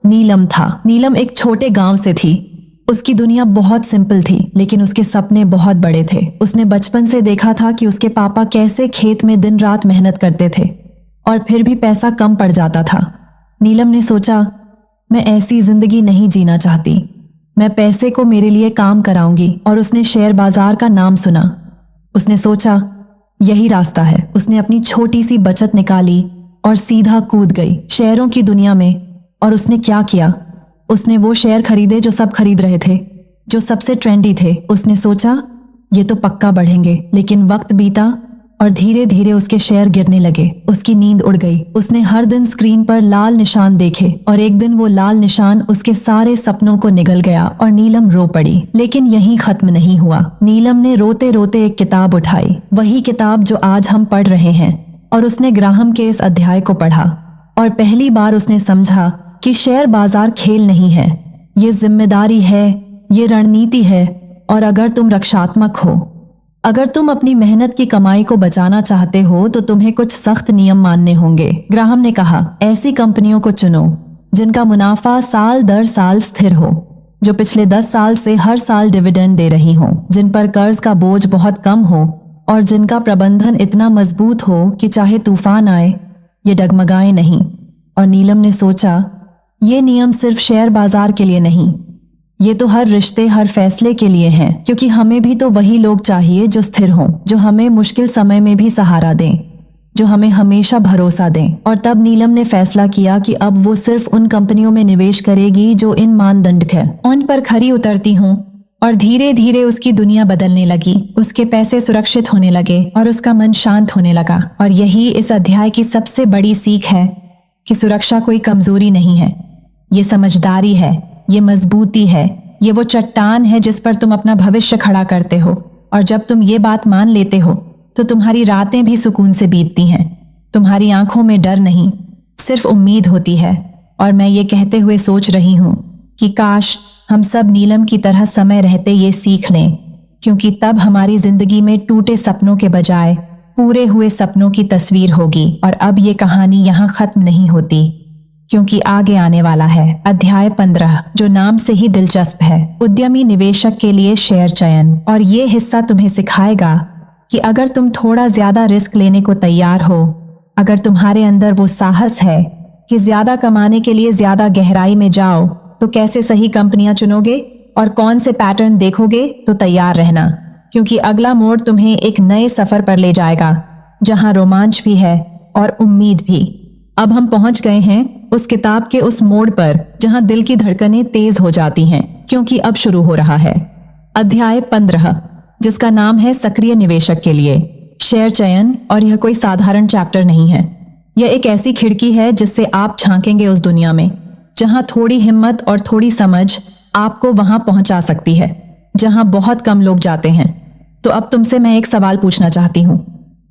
A: नीलम था। नीलम एक छोटे गांव से थी। उसकी दुनिया बहुत सिंपल थी, लेकिन उसके सपने बहुत बड़े थे। उसने बचपन से देखा था कि उसके पापा कैसे खेत में दिन रात मेहनत करते थे और फिर भी पैसा कम पड़ जाता था। नीलम ने सोचा, मैं ऐसी जिंदगी नहीं जीना चाहती, मैं पैसे को मेरे लिए काम कराऊंगी। और उसने शेयर बाजार का नाम सुना। उसने सोचा, यही रास्ता है। उसने अपनी छोटी सी बचत निकाली और सीधा कूद गई शेयरों की दुनिया में। और उसने क्या किया? उसने वो शेयर खरीदे जो सब खरीद रहे थे, जो सबसे ट्रेंडी थे। उसने सोचा, ये तो पक्का बढ़ेंगे। लेकिन वक्त बीता और धीरे धीरे उसके शेयर गिरने लगे। उसकी नींद उड़ गई। उसने हर दिन स्क्रीन पर लाल निशान देखे और एक दिन वो लाल निशान उसके सारे सपनों को निगल गया और नीलम रो पड़ी। लेकिन यहीं खत्म नहीं हुआ। नीलम ने रोते रोते एक किताब उठाई, वही किताब जो आज हम पढ़ रहे हैं। और उसने ग्राहम के इस अध्याय को पढ़ा और पहली बार उसने समझा कि शेयर बाजार खेल नहीं है, ये जिम्मेदारी है, ये रणनीति है। और अगर तुम रक्षात्मक हो, अगर तुम अपनी मेहनत की कमाई को बचाना चाहते हो तो तुम्हें कुछ सख्त नियम मानने होंगे। ग्राहम ने कहा, ऐसी कंपनियों को चुनो जिनका मुनाफा साल दर साल स्थिर हो, जो पिछले 10 साल से हर साल डिविडेंड दे रही हो, जिन पर कर्ज का बोझ बहुत कम हो और जिनका प्रबंधन इतना मजबूत हो कि चाहे तूफान आए ये डगमगाए नहीं। और नीलम ने सोचा, ये नियम सिर्फ शेयर बाजार के लिए नहीं, ये तो हर रिश्ते, हर फैसले के लिए हैं, क्योंकि हमें भी तो वही लोग चाहिए जो स्थिर हों, जो हमें मुश्किल समय में भी सहारा दें, जो हमें हमेशा भरोसा दें। और तब नीलम ने फैसला किया कि अब वो सिर्फ उन कंपनियों में निवेश करेगी जो इन मानदंड है, उन पर खरी उतरती हूँ। और धीरे धीरे उसकी दुनिया बदलने लगी। उसके पैसे सुरक्षित होने लगे और उसका मन शांत होने लगा। और यही इस अध्याय की सबसे बड़ी सीख है कि सुरक्षा कोई कमजोरी नहीं है, ये समझदारी है, ये मजबूती है, ये वो चट्टान है जिस पर तुम अपना भविष्य खड़ा करते हो। और जब तुम ये बात मान लेते हो तो तुम्हारी रातें भी सुकून से बीतती हैं। तुम्हारी आंखों में डर नहीं, सिर्फ उम्मीद होती है। और मैं ये कहते हुए सोच रही हूँ कि काश हम सब नीलम की तरह समय रहते ये सीख लें, क्योंकि तब हमारी जिंदगी में टूटे सपनों के बजाय पूरे हुए सपनों की तस्वीर होगी। और अब ये कहानी यहाँ खत्म नहीं होती, क्योंकि आगे आने वाला है अध्याय 15, जो नाम से ही दिलचस्प है, उद्यमी निवेशक के लिए शेयर चयन। और ये हिस्सा तुम्हें सिखाएगा कि अगर तुम थोड़ा ज्यादा रिस्क लेने को तैयार हो, अगर तुम्हारे अंदर वो साहस है कि ज्यादा कमाने के लिए ज्यादा गहराई में जाओ, तो कैसे सही कंपनियां चुनोगे और कौन से पैटर्न देखोगे, तो तैयार रहना, क्योंकि अगला मोड़ तुम्हें एक नए सफर पर ले जाएगा, जहां रोमांच भी है और उम्मीद भी। अब हम पहुंच गए हैं उस किताब के उस मोड़ पर जहां दिल की धड़कनें तेज हो जाती हैं, क्योंकि अब शुरू हो रहा है अध्याय 15, जिसका नाम है सक्रिय निवेशक के लिए शेयर चयन। और यह कोई साधारण चैप्टर नहीं है, यह एक ऐसी खिड़की है जिससे आप झांकेंगे उस दुनिया में जहां थोड़ी हिम्मत और थोड़ी समझ आपको वहां पहुंचा सकती है, जहां बहुत कम लोग जाते हैं। तो अब तुमसे मैं एक सवाल पूछना चाहती हूँ,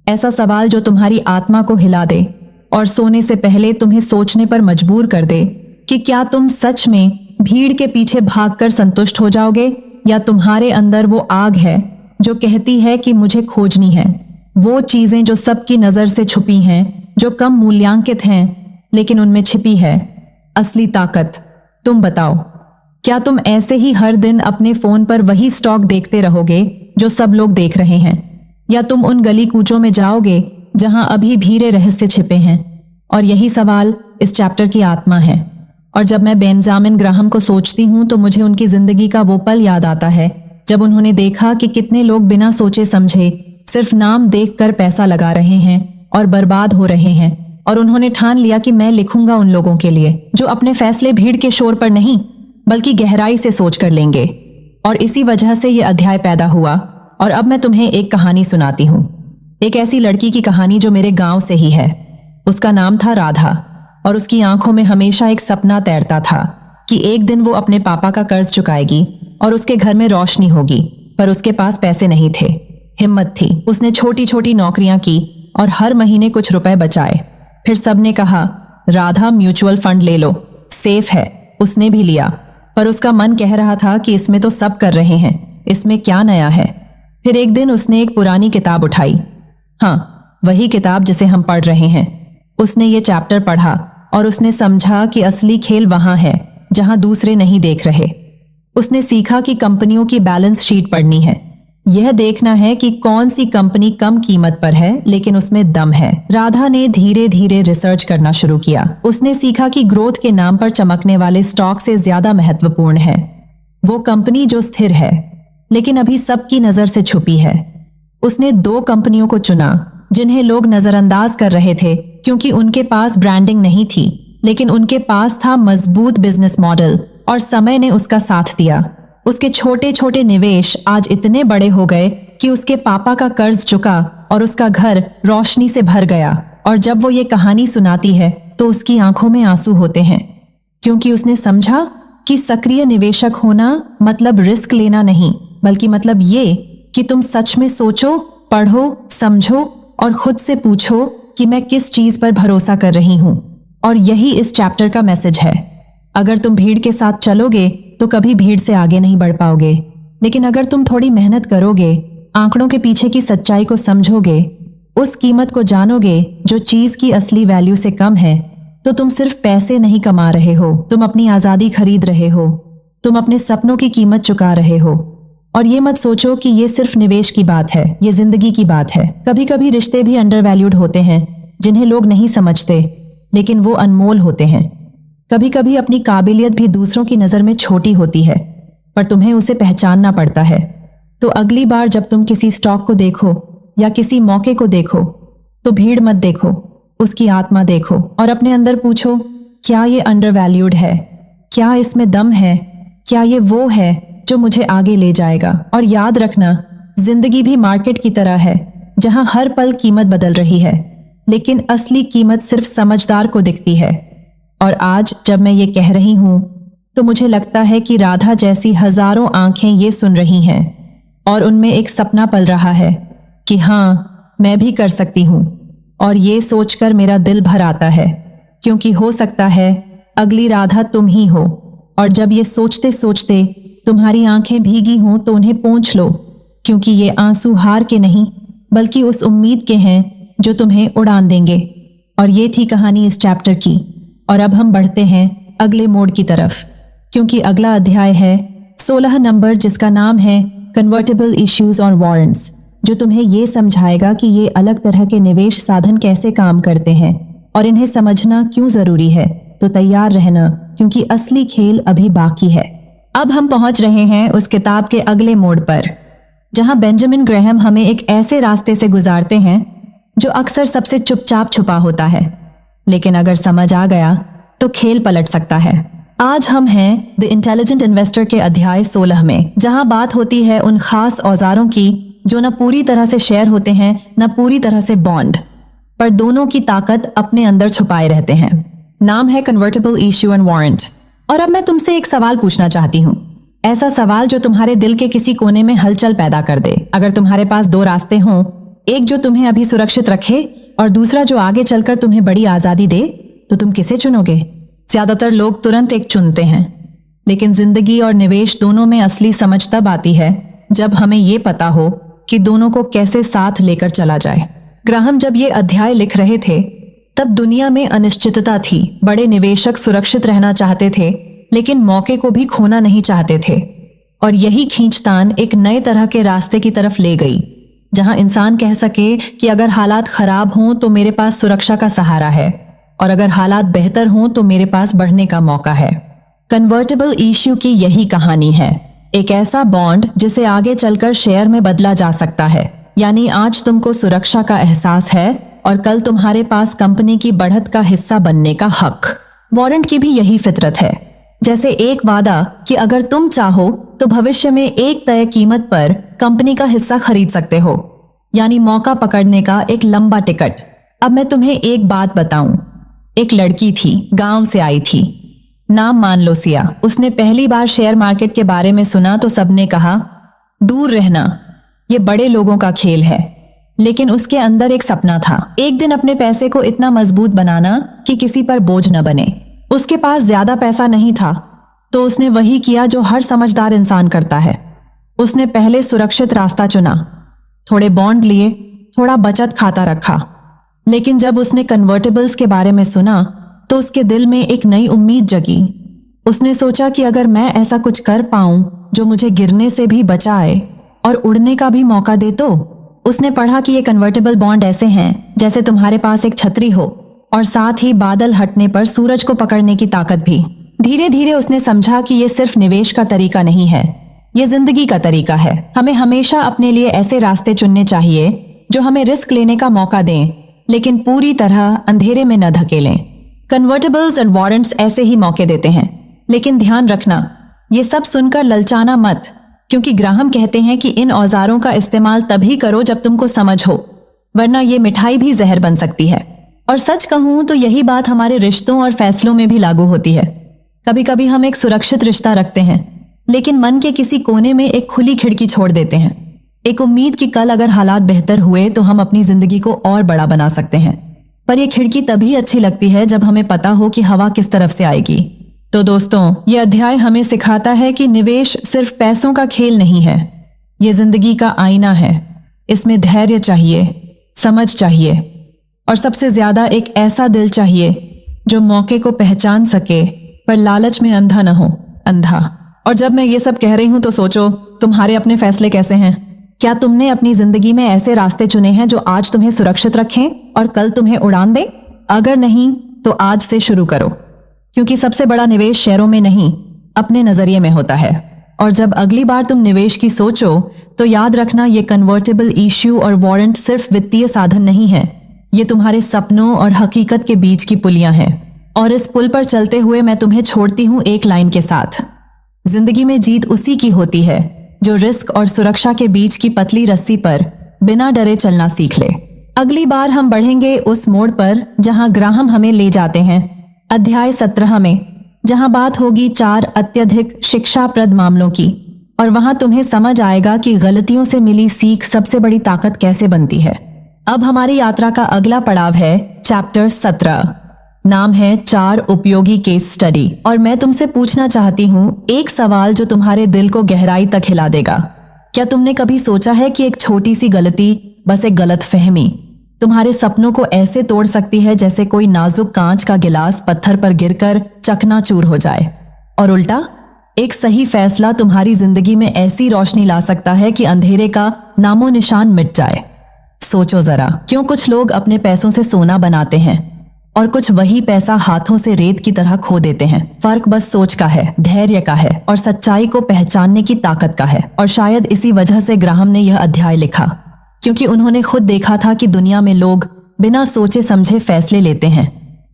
A: ऐसा सवाल जो तुम्हारी आत्मा को हिला दे और सोने से पहले तुम्हें सोचने पर मजबूर कर दे कि क्या तुम सच में भीड़ के पीछे भागकर संतुष्ट हो जाओगे, या तुम्हारे अंदर वो आग है जो कहती है कि मुझे खोजनी है वो चीजें जो सबकी नजर से छुपी हैं, जो कम मूल्यांकित हैं, लेकिन उनमें छिपी है असली ताकत। तुम बताओ, क्या तुम ऐसे ही हर दिन अपने फोन पर वही स्टॉक देखते रहोगे जो सब लोग देख रहे हैं, या तुम उन गली कूचों में जाओगे जहां अभी भीरे रहस्य छिपे हैं? और यही सवाल इस चैप्टर की आत्मा है। और जब मैं बेंजामिन ग्राहम को सोचती हूँ तो मुझे उनकी जिंदगी का वो पल याद आता है जब उन्होंने देखा कि कितने लोग बिना सोचे समझे सिर्फ नाम देखकर पैसा लगा रहे हैं और बर्बाद हो रहे हैं, और उन्होंने ठान लिया कि मैं लिखूंगा उन लोगों के लिए जो अपने फैसले भीड़ के शोर पर नहीं बल्कि गहराई से सोच कर लेंगे। और इसी वजह से ये अध्याय पैदा हुआ। और अब मैं तुम्हें एक कहानी सुनाती हूँ, एक ऐसी लड़की की कहानी जो मेरे गांव से ही है। उसका नाम था राधा, और उसकी आंखों में हमेशा एक सपना तैरता था कि एक दिन वो अपने पापा का कर्ज चुकाएगी और उसके घर में रोशनी होगी। पर उसके पास पैसे नहीं थे, हिम्मत थी। उसने छोटी छोटी नौकरियां की और हर महीने कुछ रुपए बचाए। फिर सबने कहा, राधा म्यूचुअल फंड ले लो, सेफ है। उसने भी लिया, पर उसका मन कह रहा था कि इसमें तो सब कर रहे हैं, इसमें क्या नया है। फिर एक दिन उसने एक पुरानी किताब उठाई, हाँ वही किताब जिसे हम पढ़ रहे हैं। उसने ये चैप्टर पढ़ा और उसने समझा कि असली खेल वहां है जहां दूसरे नहीं देख रहे। उसने सीखा कि कंपनियों की बैलेंस शीट पढ़नी है, यह देखना है कि कौन सी कंपनी कम कीमत पर है लेकिन उसमें दम है। राधा ने धीरे धीरे रिसर्च करना शुरू किया। उसने सीखा कि ग्रोथ के नाम पर चमकने वाले स्टॉक से ज्यादा महत्वपूर्ण है वो कंपनी जो स्थिर है लेकिन अभी सबकी नजर से छुपी है। उसने 2 कंपनियों को चुना जिन्हें लोग नजरअंदाज कर रहे थे क्योंकि उनके पास ब्रांडिंग नहीं थी, लेकिन उनके पास था मजबूत बिजनेस मॉडल और समय ने उसका साथ दिया। उसके छोटे छोटे निवेश आज इतने बड़े हो गए कि उसके पापा का कर्ज चुका और उसका घर रोशनी से भर गया। और जब वो ये कहानी सुनाती है तो उसकी आंखों में आंसू होते हैं, क्योंकि उसने समझा कि सक्रिय निवेशक होना मतलब रिस्क लेना नहीं, बल्कि मतलब ये कि तुम सच में सोचो, पढ़ो, समझो और खुद से पूछो कि मैं किस चीज पर भरोसा कर रही हूं। और यही इस चैप्टर का मैसेज है। अगर तुम भीड़ के साथ चलोगे तो कभी भीड़ से आगे नहीं बढ़ पाओगे, लेकिन अगर तुम थोड़ी मेहनत करोगे, आंकड़ों के पीछे की सच्चाई को समझोगे, उस कीमत को जानोगे जो चीज की असली वैल्यू से कम है, तो तुम सिर्फ पैसे नहीं कमा रहे हो, तुम अपनी आजादी खरीद रहे हो, तुम अपने सपनों की कीमत चुका रहे हो। और ये मत सोचो कि ये सिर्फ निवेश की बात है, ये जिंदगी की बात है। कभी कभी रिश्ते भी अंडरवैल्यूड होते हैं जिन्हें लोग नहीं समझते, लेकिन वो अनमोल होते हैं। कभी कभी अपनी काबिलियत भी दूसरों की नजर में छोटी होती है, पर तुम्हें उसे पहचानना पड़ता है। तो अगली बार जब तुम किसी स्टॉक को देखो या किसी मौके को देखो तो भीड़ मत देखो, उसकी आत्मा देखो और अपने अंदर पूछो, क्या ये अंडरवैल्यूड है? क्या इसमें दम है? क्या ये वो है जो मुझे आगे ले जाएगा? और याद रखना, जिंदगी भी मार्केट की तरह है जहां हर पल कीमत बदल रही है, लेकिन असली कीमत सिर्फ समझदार को दिखती है। और आज जब मैं ये कह रही हूं तो मुझे लगता है कि राधा जैसी हजारों आंखें ये सुन रही हैं और उनमें एक सपना पल रहा है कि हाँ, मैं भी कर सकती हूं। और ये सोचकर मेरा दिल भर आता है, क्योंकि हो सकता है अगली राधा तुम ही हो। और जब ये सोचते सोचते तुम्हारी आंखें भीगी हों तो उन्हें पोंछ लो, क्योंकि ये आंसू हार के नहीं बल्कि उस उम्मीद के हैं जो तुम्हें उड़ान देंगे। और ये थी कहानी इस चैप्टर की। और अब हम बढ़ते हैं अगले मोड़ की तरफ, क्योंकि अगला अध्याय है 16 नंबर, जिसका नाम है कन्वर्टेबल इश्यूज और वारंट्स, जो तुम्हें ये समझाएगा कि ये अलग तरह के निवेश साधन कैसे काम करते हैं और इन्हें समझना क्यों जरूरी है। तो तैयार रहना, क्योंकि असली खेल अभी बाकी है। अब हम पहुंच रहे हैं उस किताब के अगले मोड़ पर, जहां बेंजामिन ग्राहम हमें एक ऐसे रास्ते से गुजारते हैं जो अक्सर सबसे चुपचाप छुपा होता है, लेकिन अगर समझ आ गया तो खेल पलट सकता है। आज हम हैं द इंटेलिजेंट इन्वेस्टर के अध्याय 16 में, जहां बात होती है उन खास औजारों की जो न पूरी तरह से शेयर होते हैं न पूरी तरह से बॉन्ड, पर दोनों की ताकत अपने अंदर छुपाए रहते हैं। नाम है कन्वर्टेबल इश्यू एंड वारंट। और अब मैं तुमसे एक सवाल पूछना चाहती हूँ, ऐसा सवाल जो तुम्हारे दिल के किसी कोने में हलचल पैदा कर दे। अगर तुम्हारे पास दो रास्ते हों, एक जो तुम्हें अभी सुरक्षित रखे और दूसरा जो आगे चलकर तुम्हें बड़ी आजादी दे, तो तुम किसे चुनोगे? ज्यादातर लोग तुरंत एक चुनते हैं, लेकिन जिंदगी और निवेश दोनों में असली समझ तब आती है जब हमें ये पता हो कि दोनों को कैसे साथ लेकर चला जाए। ग्राहम जब ये अध्याय लिख रहे थे तब दुनिया में अनिश्चितता थी। बड़े निवेशक सुरक्षित रहना चाहते थे, लेकिन मौके को भी खोना नहीं चाहते थे। और यही खींचतान एक नए तरह के रास्ते की तरफ ले गई, जहां इंसान कह सके कि अगर हालात खराब हों तो मेरे पास सुरक्षा का सहारा है, और अगर हालात बेहतर हों तो मेरे पास बढ़ने का मौका है। कन्वर्टेबल इश्यू की यही कहानी है, एक ऐसा बॉन्ड जिसे आगे चलकर शेयर में बदला जा सकता है। यानी आज तुमको सुरक्षा का एहसास है और कल तुम्हारे पास कंपनी की बढ़त का हिस्सा बनने का हक। वारंट की भी यही फितरत है, जैसे एक वादा कि अगर तुम चाहो तो भविष्य में एक तय कीमत पर कंपनी का हिस्सा खरीद सकते हो, यानी मौका पकड़ने का एक लंबा टिकट। अब मैं तुम्हें एक बात बताऊं, एक लड़की थी, गांव से आई थी, नाम मान लो सिया। उसने पहली बार शेयर मार्केट के बारे में सुना तो सबने कहा दूर रहना, ये बड़े लोगों का खेल है। लेकिन उसके अंदर एक सपना था, एक दिन अपने पैसे को इतना मजबूत बनाना कि किसी पर बोझ न बने। उसके पास ज्यादा पैसा नहीं था, तो उसने वही किया जो हर समझदार इंसान करता है। उसने पहले सुरक्षित रास्ता चुना, थोड़े बॉन्ड लिए, थोड़ा बचत खाता रखा। लेकिन जब उसने कन्वर्टेबल्स के बारे में सुना तो उसके दिल में एक नई उम्मीद जगी। उसने सोचा कि अगर मैं ऐसा कुछ कर पाऊं जो मुझे गिरने से भी बचाए और उड़ने का भी मौका दे तो। उसने पढ़ा कि ये कन्वर्टेबल बॉन्ड ऐसे हैं जैसे तुम्हारे पास एक छतरी हो और साथ ही बादल हटने पर सूरज को पकड़ने की ताकत भी। धीरे धीरे उसने समझा कि ये सिर्फ निवेश का तरीका नहीं है, ये जिंदगी का तरीका है। हमें हमेशा अपने लिए ऐसे रास्ते चुनने चाहिए जो हमें रिस्क लेने का मौका दें, लेकिन पूरी तरह अंधेरे में न धकेलें। कन्वर्टेबल्स एंड वारंट्स ऐसे ही मौके देते हैं, लेकिन ध्यान रखना, ये सब सुनकर ललचाना मत, क्योंकि ग्राहम कहते हैं कि इन औजारों का इस्तेमाल तभी करो जब तुमको समझ हो, वरना ये मिठाई भी जहर बन सकती है। और सच कहूं तो यही बात हमारे रिश्तों और फैसलों में भी लागू होती है। कभी कभी हम एक सुरक्षित रिश्ता रखते हैं, लेकिन मन के किसी कोने में एक खुली खिड़की छोड़ देते हैं, एक उम्मीद कि कल अगर हालात बेहतर हुए तो हम अपनी जिंदगी को और बड़ा बना सकते हैं। पर यह खिड़की तभी अच्छी लगती है जब हमें पता हो कि हवा किस तरफ से आएगी। तो दोस्तों, ये अध्याय हमें सिखाता है कि निवेश सिर्फ पैसों का खेल नहीं है, ये जिंदगी का आईना है। इसमें धैर्य चाहिए, समझ चाहिए, और सबसे ज्यादा एक ऐसा दिल चाहिए जो मौके को पहचान सके पर लालच में अंधा न हो, अंधा। और जब मैं ये सब कह रही हूं तो सोचो, तुम्हारे अपने फैसले कैसे हैं? क्या तुमने अपनी जिंदगी में ऐसे रास्ते चुने हैं जो आज तुम्हें सुरक्षित रखें और कल तुम्हें उड़ान दें? अगर नहीं तो आज से शुरू करो, क्योंकि सबसे बड़ा निवेश शेयरों में नहीं, अपने नजरिए में होता है। और जब अगली बार तुम निवेश की सोचो तो याद रखना, ये कन्वर्टेबल इश्यू और वारंट सिर्फ वित्तीय साधन नहीं है, ये तुम्हारे सपनों और हकीकत के बीच की पुलियां हैं। और इस पुल पर चलते हुए मैं तुम्हें छोड़ती हूं एक लाइन के साथ, जिंदगी में जीत उसी की होती है जो रिस्क और सुरक्षा के बीच की पतली रस्सी पर बिना डरे चलना सीख ले। अगली बार हम बढ़ेंगे उस मोड़ पर जहां ग्राहम हमें ले जाते हैं, अध्याय 17 में, जहां बात होगी 4 अत्यधिक शिक्षाप्रद मामलों की, और वहां तुम्हें समझ आएगा कि गलतियों से मिली सीख सबसे बड़ी ताकत कैसे बनती है। अब हमारी यात्रा का अगला पड़ाव है चैप्टर 17, नाम है 4 उपयोगी केस स्टडी। और मैं तुमसे पूछना चाहती हूँ एक सवाल जो तुम्हारे दिल को गहराई तक हिला देगा। क्या तुमने कभी सोचा है कि एक छोटी सी गलती, बस एक गलत फहमी, तुम्हारे सपनों को ऐसे तोड़ सकती है जैसे कोई नाजुक कांच का गिलास पत्थर पर गिरकर चकनाचूर हो जाए? और उल्टा, एक सही फैसला तुम्हारी जिंदगी में ऐसी रोशनी ला सकता है कि अंधेरे का नामो निशान मिट जाए। सोचो जरा, क्यों कुछ लोग अपने पैसों से सोना बनाते हैं और कुछ वही पैसा हाथों से रेत की तरह खो देते हैं? फर्क बस सोच का है, धैर्य का है, और सच्चाई को पहचानने की ताकत का है। और शायद इसी वजह से ग्राहम ने यह अध्याय लिखा, क्योंकि उन्होंने खुद देखा था कि दुनिया में लोग बिना सोचे समझे फैसले लेते हैं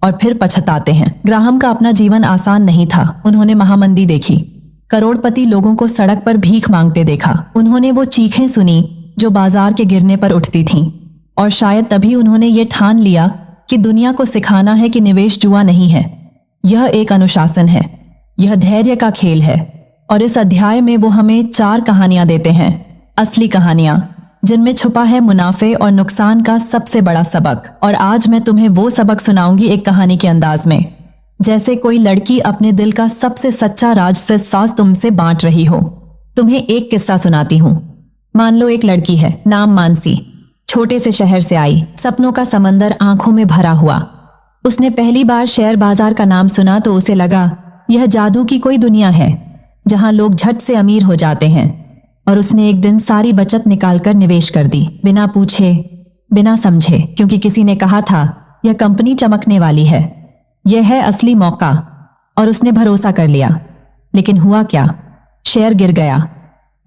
A: और फिर पछताते हैं। ग्राहम का अपना जीवन आसान नहीं था। उन्होंने महामंदी देखी, करोड़पति लोगों को सड़क पर भीख मांगते देखा, उन्होंने वो चीखें सुनी जो बाजार के गिरने पर उठती थीं, और शायद तभी उन्होंने ये ठान लिया कि दुनिया को सिखाना है कि निवेश जुआ नहीं है, यह एक अनुशासन है, यह धैर्य का खेल है। और इस अध्याय में वो हमें 4 कहानियां देते हैं, असली कहानियां जिनमें छुपा है मुनाफे और नुकसान का सबसे बड़ा सबक। और आज मैं तुम्हें वो सबक सुनाऊंगी एक कहानी के अंदाज में, जैसे कोई लड़की अपने दिल का सबसे सच्चा राज से साज तुमसे बांट रही हो। तुम्हें एक किस्सा सुनाती हूँ। मान लो एक लड़की है, नाम मानसी, छोटे से शहर से आई, सपनों का समंदर आंखों में भरा हुआ। उसने पहली बार शेयर बाजार का नाम सुना तो उसे लगा यह जादू की कोई दुनिया है जहां लोग झट से अमीर हो जाते हैं। और उसने एक दिन सारी बचत निकालकर निवेश कर दी, बिना पूछे बिना समझे, क्योंकि किसी ने कहा था यह कंपनी चमकने वाली है, यह है असली मौका। और उसने भरोसा कर लिया। लेकिन हुआ क्या? शेयर गिर गया,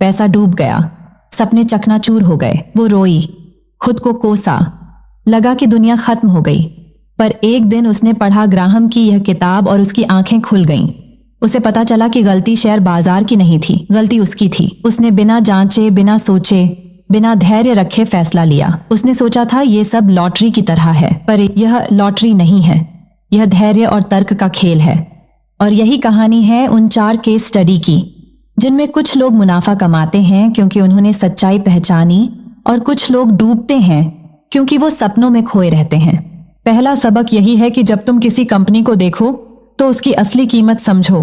A: पैसा डूब गया, सपने चकनाचूर हो गए। वो रोई, खुद को कोसा, लगा कि दुनिया खत्म हो गई। पर एक दिन उसने पढ़ा ग्राहम की यह किताब और उसकी आंखें खुल गईं। उसे पता चला कि गलती शेयर बाजार की नहीं थी, गलती उसकी थी। उसने बिना जांचे, बिना सोचे, बिना धैर्य रखे फैसला लिया। उसने सोचा था ये सब लॉटरी की तरह है, पर यह लॉटरी नहीं है, यह धैर्य और तर्क का खेल है। और यही कहानी है उन 4 केस स्टडी की, जिनमें कुछ लोग मुनाफा कमाते हैं क्योंकि उन्होंने सच्चाई पहचानी, और कुछ लोग डूबते हैं क्योंकि वो सपनों में खोए रहते हैं। पहला सबक यही है कि जब तुम किसी कंपनी को देखो तो उसकी असली कीमत समझो,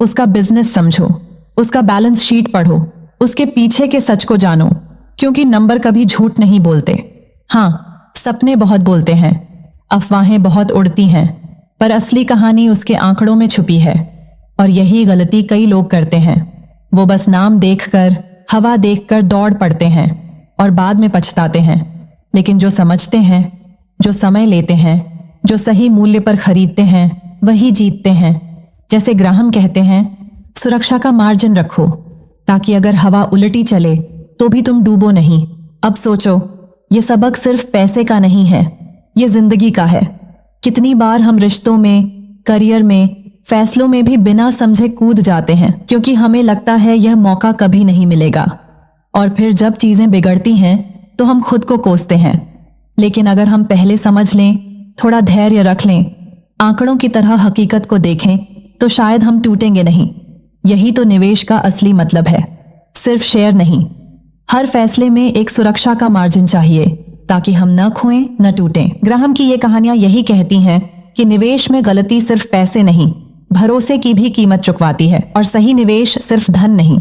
A: उसका बिजनेस समझो, उसका बैलेंस शीट पढ़ो, उसके पीछे के सच को जानो, क्योंकि नंबर कभी झूठ नहीं बोलते। हाँ, सपने बहुत बोलते हैं, अफवाहें बहुत उड़ती हैं, पर असली कहानी उसके आंकड़ों में छुपी है। और यही गलती कई लोग करते हैं। वो बस नाम देखकर, हवा देखकर दौड़ पड़ते हैं और बाद में पछताते हैं। लेकिन जो समझते हैं, जो समय लेते हैं, जो सही मूल्य पर खरीदते हैं, वही जीतते हैं। जैसे ग्राहम कहते हैं, सुरक्षा का मार्जिन रखो ताकि अगर हवा उलटी चले तो भी तुम डूबो नहीं। अब सोचो, ये सबक सिर्फ पैसे का नहीं है, ये जिंदगी का है। कितनी बार हम रिश्तों में, करियर में, फैसलों में भी बिना समझे कूद जाते हैं क्योंकि हमें लगता है यह मौका कभी नहीं मिलेगा। और फिर जब चीजें बिगड़ती हैं तो हम खुद को कोसते हैं। लेकिन अगर हम पहले समझ लें, थोड़ा धैर्य रख लें, आंकड़ों की तरह हकीकत को देखें, तो शायद हम टूटेंगे नहीं। यही तो निवेश का असली मतलब है, सिर्फ शेयर नहीं। हर फैसले में एक सुरक्षा का मार्जिन चाहिए ताकि हम न खोएं, न टूटें। ग्राहम की ये कहानियां यही कहती हैं कि निवेश में गलती सिर्फ पैसे नहीं, भरोसे की भी कीमत चुकवाती है। और सही निवेश सिर्फ धन नहीं,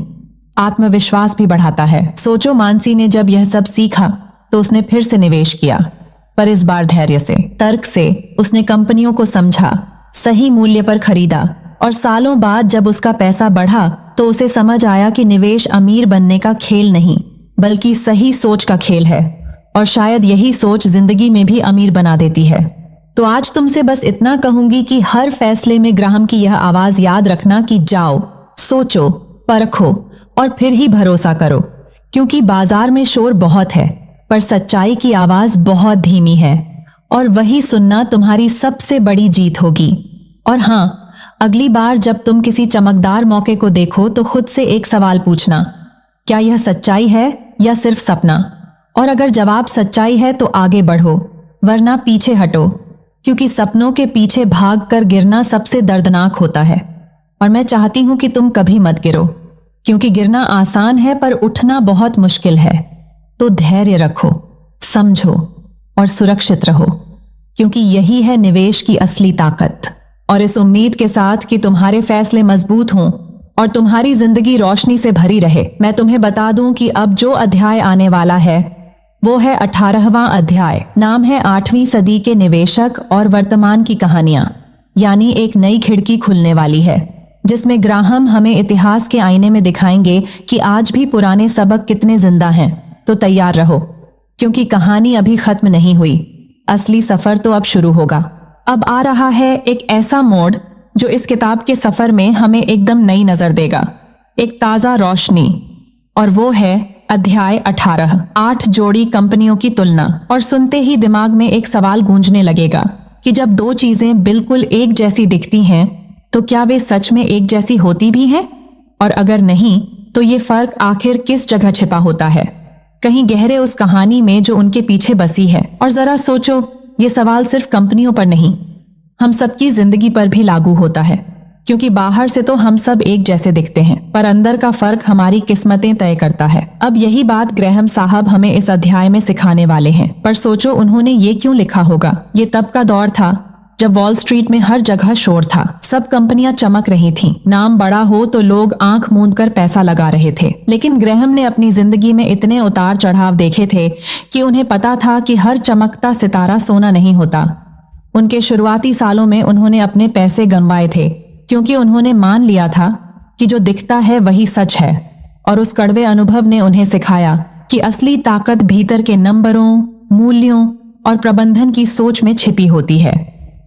A: आत्मविश्वास भी बढ़ाता है। सोचो, मानसी ने जब यह सब सीखा तो उसने फिर से निवेश किया, पर इस बार धैर्य से, तर्क से। उसने कंपनियों को समझा, सही मूल्य पर खरीदा, और सालों बाद जब उसका पैसा बढ़ा तो उसे समझ आया कि निवेश अमीर बनने का खेल नहीं, बल्कि सही सोच का खेल है। और शायद यही सोच जिंदगी में भी अमीर बना देती है। तो आज तुमसे बस इतना कहूंगी कि हर फैसले में ग्राहम की यह आवाज याद रखना कि जाओ, सोचो, परखो और फिर ही भरोसा करो। क्योंकि बाजार में शोर बहुत है, पर सच्चाई की आवाज बहुत धीमी है, और वही सुनना तुम्हारी सबसे बड़ी जीत होगी। और हाँ, अगली बार जब तुम किसी चमकदार मौके को देखो तो खुद से एक सवाल पूछना, क्या यह सच्चाई है या सिर्फ सपना? और अगर जवाब सच्चाई है तो आगे बढ़ो, वरना पीछे हटो, क्योंकि सपनों के पीछे भागकर गिरना सबसे दर्दनाक होता है। और मैं चाहती हूं कि तुम कभी मत गिरो, क्योंकि गिरना आसान है पर उठना बहुत मुश्किल है। तो धैर्य रखो, समझो और सुरक्षित रहो, क्योंकि यही है निवेश की असली ताकत। और इस उम्मीद के साथ कि तुम्हारे फैसले मजबूत हों और तुम्हारी जिंदगी रोशनी से भरी रहे, मैं तुम्हें बता दूं कि अब जो अध्याय आने वाला है वो है 18वां अध्याय। नाम है 8वीं सदी के निवेशक और वर्तमान की कहानियां। यानी एक नई खिड़की खुलने वाली है, जिसमें ग्राहम हमें इतिहास के आईने में दिखाएंगे कि आज भी पुराने सबक कितने जिंदा हैं। तो तैयार रहो, क्योंकि कहानी अभी खत्म नहीं हुई, असली सफर तो अब शुरू होगा। अब आ रहा है एक ऐसा मोड़ जो इस किताब के सफर में हमें एकदम नई नजर देगा, एक ताजा रोशनी। और वो है अध्याय 18, 8 जोड़ी कंपनियों की तुलना। और सुनते ही दिमाग में एक सवाल गूंजने लगेगा कि जब 2 चीजें बिल्कुल एक जैसी दिखती हैं तो क्या वे सच में एक जैसी होती भी हैं? और अगर नहीं, तो ये फर्क आखिर किस जगह छिपा होता है? कहीं गहरे उस कहानी में जो उनके पीछे बसी है। और जरा सोचो, ये सवाल सिर्फ कंपनियों पर नहीं, हम सबकी जिंदगी पर भी लागू होता है। क्योंकि बाहर से तो हम सब एक जैसे दिखते हैं, पर अंदर का फर्क हमारी किस्मतें तय करता है। अब यही बात ग्रैहम साहब हमें इस अध्याय में सिखाने वाले हैं। पर सोचो, उन्होंने ये क्यों लिखा होगा? ये तब का दौर था जब वॉल स्ट्रीट में हर जगह शोर था, सब कंपनियां चमक रही थीं, नाम बड़ा हो तो लोग आंख मूंद कर पैसा लगा रहे थे। लेकिन ग्रैहम ने अपनी जिंदगी में इतने उतार चढ़ाव देखे थे कि उन्हें पता था कि हर चमकता सितारा सोना नहीं होता। उनके शुरुआती सालों में उन्होंने अपने पैसे गंवाए थे, क्योंकि उन्होंने मान लिया था कि जो दिखता है वही सच है। और उस कड़वे अनुभव ने उन्हें सिखाया कि असली ताकत भीतर के नंबरों, मूल्यों और प्रबंधन की सोच में छिपी होती है।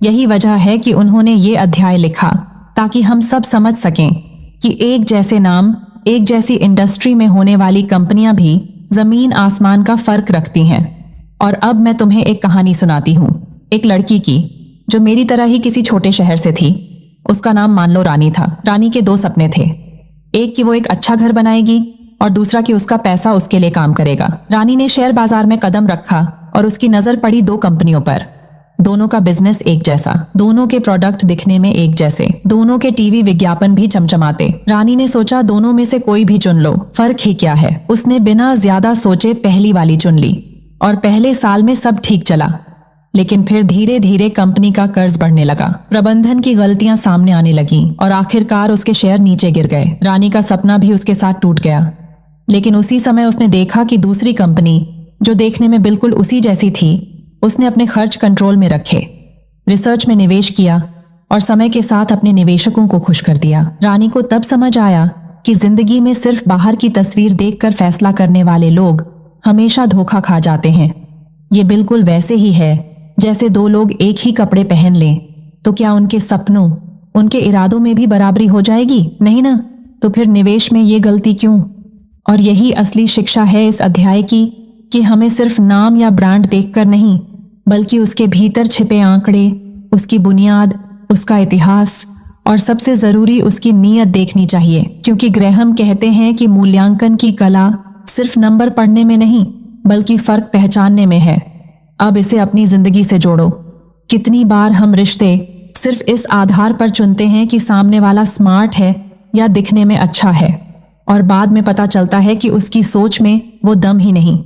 A: यही वजह है कि उन्होंने ये अध्याय लिखा, ताकि हम सब समझ सकें कि एक जैसे नाम, एक जैसी इंडस्ट्री में होने वाली कंपनियां भी जमीन आसमान का फर्क रखती हैं। और अब मैं तुम्हें एक कहानी सुनाती हूँ, एक लड़की की जो मेरी तरह ही किसी छोटे शहर से थी। उसका नाम मान लो रानी था। रानी के दो सपने थे, एक कि वो एक अच्छा घर बनाएगी और दूसरा कि उसका पैसा उसके लिए काम करेगा। रानी ने शेयर बाजार में कदम रखा और उसकी नजर पड़ी दो कंपनियों पर। दोनों का बिजनेस एक जैसा, दोनों के प्रोडक्ट दिखने में एक जैसे, दोनों के टीवी विज्ञापन भी चमचमाते। रानी ने सोचा, दोनों में से कोई भी चुन लो, फर्क ही क्या है। उसने बिना ज्यादा सोचे पहली वाली चुन ली और पहले साल में सब ठीक चला। लेकिन फिर धीरे धीरे कंपनी का कर्ज बढ़ने लगा, प्रबंधन की गलतियां सामने आने लगीं और आखिरकार उसके शेयर नीचे गिर गए। रानी का सपना भी उसके साथ टूट गया। लेकिन उसी समय उसने देखा कि दूसरी कंपनी, जो देखने में बिल्कुल उसी जैसी थी, उसने अपने खर्च कंट्रोल में रखे, रिसर्च में निवेश किया और समय के साथ अपने निवेशकों को खुश कर दिया। रानी को तब समझ आया कि जिंदगी में सिर्फ बाहर की तस्वीर देखकर फैसला करने वाले लोग हमेशा धोखा खा जाते हैं। ये बिल्कुल वैसे ही है जैसे दो लोग एक ही कपड़े पहन लें, तो क्या उनके सपनों, उनके इरादों में भी बराबरी हो जाएगी? नहीं ना। तो फिर निवेश में ये गलती क्यों? और यही असली शिक्षा है इस अध्याय की, कि हमें सिर्फ नाम या ब्रांड देखकर नहीं, बल्कि उसके भीतर छिपे आंकड़े, उसकी बुनियाद, उसका इतिहास और सबसे जरूरी उसकी नीयत देखनी चाहिए। क्योंकि ग्रैहम कहते हैं कि मूल्यांकन की कला सिर्फ नंबर पढ़ने में नहीं, बल्कि फर्क पहचानने में है। अब इसे अपनी जिंदगी से जोड़ो। कितनी बार हम रिश्ते सिर्फ इस आधार पर चुनते हैं कि सामने वाला स्मार्ट है या दिखने में अच्छा है, और बाद में पता चलता है कि उसकी सोच में वो दम ही नहीं।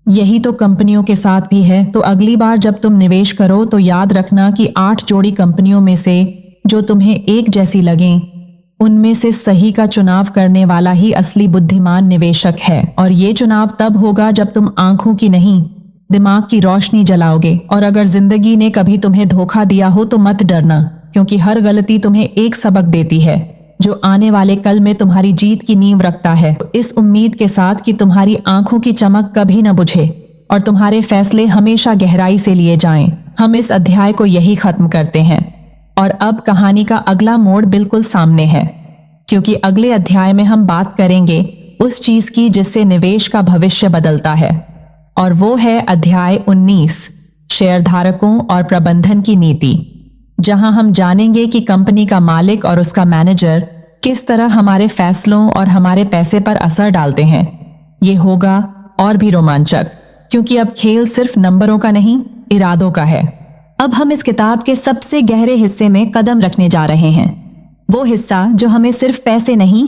A: यही तो कंपनियों के साथ भी है। तो अगली बार जब तुम निवेश करो तो याद रखना कि 8 जोड़ी कंपनियों में से जो तुम्हें एक जैसी लगें, उनमें से सही का चुनाव करने वाला ही असली बुद्धिमान निवेशक है। और ये चुनाव तब होगा जब तुम आंखों की नहीं, दिमाग की रोशनी जलाओगे। और अगर जिंदगी ने कभी तुम्हें धोखा दिया हो तो मत डरना, क्योंकि हर गलती तुम्हें एक सबक देती है जो आने वाले कल में तुम्हारी जीत की नींव रखता है। तो इस उम्मीद के साथ कि तुम्हारी आंखों की चमक कभी न बुझे और तुम्हारे फैसले हमेशा गहराई से लिए जाएं, हम इस अध्याय को यही खत्म करते हैं। और अब कहानी का अगला मोड़ बिल्कुल सामने है, क्योंकि अगले अध्याय में हम बात करेंगे उस चीज की जिससे निवेश का भविष्य बदलता है। और वो है अध्याय 19, शेयरधारकों और प्रबंधन की नीति, जहां हम जानेंगे कि कंपनी का मालिक और उसका मैनेजर किस तरह हमारे फैसलों और हमारे पैसे पर असर डालते हैं। ये होगा और भी रोमांचक, क्योंकि अब खेल सिर्फ नंबरों का नहीं, इरादों का है।
B: अब हम इस किताब के सबसे गहरे हिस्से में कदम रखने जा रहे हैं, वो हिस्सा जो हमें सिर्फ पैसे नहीं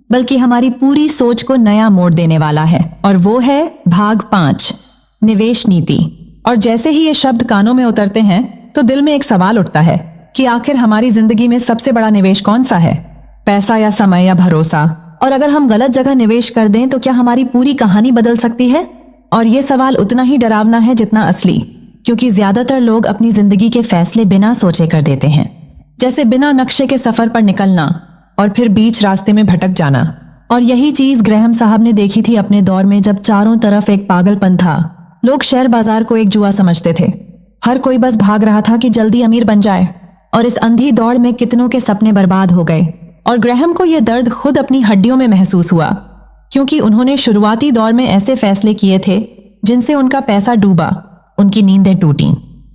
B: बल्कि हमारी पूरी सोच को नया मोड़ देने वाला है। और वो है भाग 5, निवेश नीति।
A: और जैसे ही ये शब्द कानों में उतरते हैं तो दिल में एक सवाल उठता है कि आखिर हमारी जिंदगी में सबसे बड़ा निवेश कौन सा है, पैसा या समय या भरोसा? और अगर हम गलत जगह निवेश कर दें तो क्या हमारी पूरी कहानी बदल सकती है? और ये सवाल उतना ही डरावना है जितना असली, क्योंकि ज्यादातर लोग अपनी जिंदगी के फैसले बिना सोचे कर देते हैं, जैसे बिना नक्शे के सफर पर निकलना और फिर बीच रास्ते में भटक जाना। और यही चीज ग्रैहम साहब ने देखी थी अपने दौर में, जब चारों तरफ एक पागलपन था। लोग शेयर बाजार को एक जुआ समझते थे, हर कोई बस भाग रहा था कि जल्दी अमीर बन जाए, और इस अंधी दौड़ में कितनों के सपने बर्बाद हो गए। और ग्रैहम को यह दर्द खुद अपनी हड्डियों में महसूस हुआ, क्योंकि उन्होंने शुरुआती दौर में ऐसे फैसले किए थे जिनसे उनका पैसा डूबा, उनकी नींदें टूटी।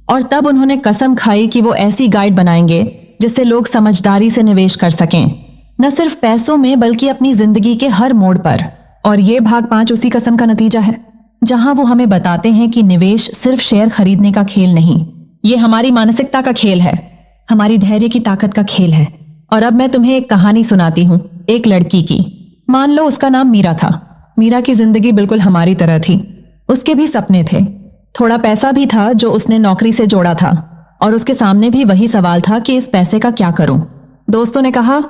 A: और तब उन्होंने कसम खाई कि वो ऐसी गाइड बनाएंगे जिससे लोग समझदारी से निवेश कर सकें, न सिर्फ पैसों में बल्कि अपनी जिंदगी के हर मोड़ पर। और ये भाग 5 उसी कसम का नतीजा है। जहां वो हमें बताते हैं कि निवेश सिर्फ शेयर खरीदने का खेल नहीं, ये हमारी मानसिकता का खेल है,
B: हमारी धैर्य की ताकत का खेल है।
A: और अब मैं तुम्हें एक कहानी सुनाती हूँ, एक लड़की की। मान लो उसका नाम मीरा था। मीरा की जिंदगी बिल्कुल हमारी तरह थी। उसके भी सपने थे, थोड़ा पैसा भी था जो उसने नौकरी से जोड़ा था, और उसके सामने भी वही सवाल था कि इस पैसे का क्या करूं। दोस्तों ने कहा,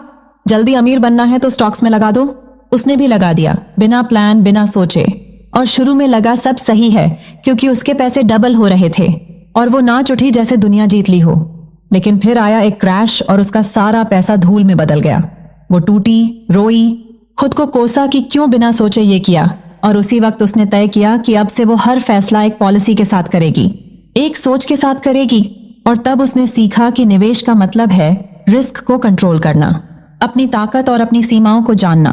A: जल्दी अमीर बनना है तो स्टॉक्स में लगा दो। उसने भी लगा दिया, बिना प्लान, बिना सोचे।
B: और शुरू में लगा सब सही है क्योंकि उसके पैसे डबल हो रहे थे
A: और वो नाच उठी जैसे दुनिया जीत ली हो। लेकिन फिर आया एक क्रैश और उसका सारा पैसा धूल में बदल गया। वो टूटी, रोई, खुद को कोसा कि क्यों बिना सोचे ये किया। और उसी वक्त उसने तय किया कि अब से वो हर फैसला एक पॉलिसी के साथ करेगी, एक सोच के साथ करेगी। और तब उसने सीखा कि निवेश का मतलब है रिस्क को कंट्रोल करना, अपनी ताकत और अपनी सीमाओं को जानना,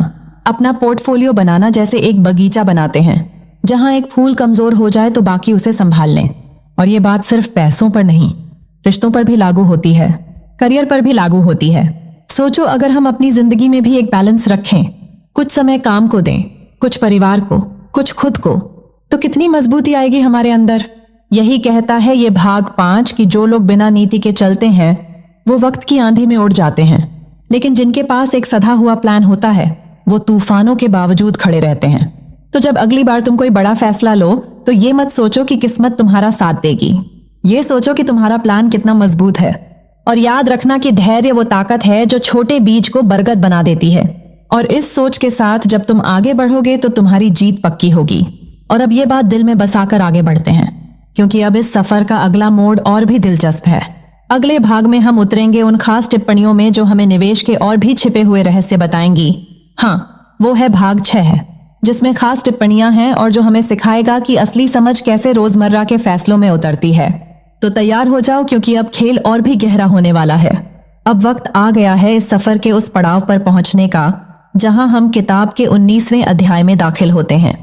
A: अपना पोर्टफोलियो बनाना जैसे एक बगीचा बनाते हैं जहां एक फूल कमजोर हो जाए तो बाकी उसे संभाल लें। और ये बात सिर्फ पैसों पर नहीं, रिश्तों पर भी लागू होती है, करियर पर भी लागू होती है। सोचो, अगर हम अपनी जिंदगी में भी एक बैलेंस रखें, कुछ समय काम को दें, कुछ परिवार को, कुछ खुद को, तो कितनी मजबूती आएगी हमारे अंदर। यही कहता है ये भाग 5 कि जो लोग बिना नीति के चलते हैं वो वक्त की आंधी में उड़ जाते हैं, लेकिन जिनके पास एक सधा हुआ प्लान होता है वो तूफानों के बावजूद खड़े रहते हैं। तो जब अगली बार तुम कोई बड़ा फैसला लो तो ये मत सोचो कि किस्मत तुम्हारा साथ देगी, ये सोचो कि तुम्हारा प्लान कितना मजबूत है। और याद रखना कि धैर्य वो ताकत है जो छोटे बीज को बरगद बना देती है। और इस सोच के साथ जब तुम आगे बढ़ोगे तो तुम्हारी जीत पक्की होगी। और अब ये बात दिल में बसाकर आगे बढ़ते हैं, क्योंकि अब इस सफर का अगला मोड़ और भी दिलचस्प है। अगले भाग में हम उतरेंगे उन खास टिप्पणियों में जो हमें निवेश के और भी छिपे हुए रहस्य बताएंगी। हाँ, वो है भाग 6, जिसमें खास टिप्पणियां हैं और जो हमें सिखाएगा कि असली समझ कैसे रोजमर्रा के फैसलों में उतरती है। तो तैयार हो जाओ, क्योंकि अब खेल और भी गहरा होने वाला है। अब वक्त आ गया है इस सफर के उस पड़ाव पर पहुंचने का जहां हम किताब के 19वें अध्याय में दाखिल होते हैं।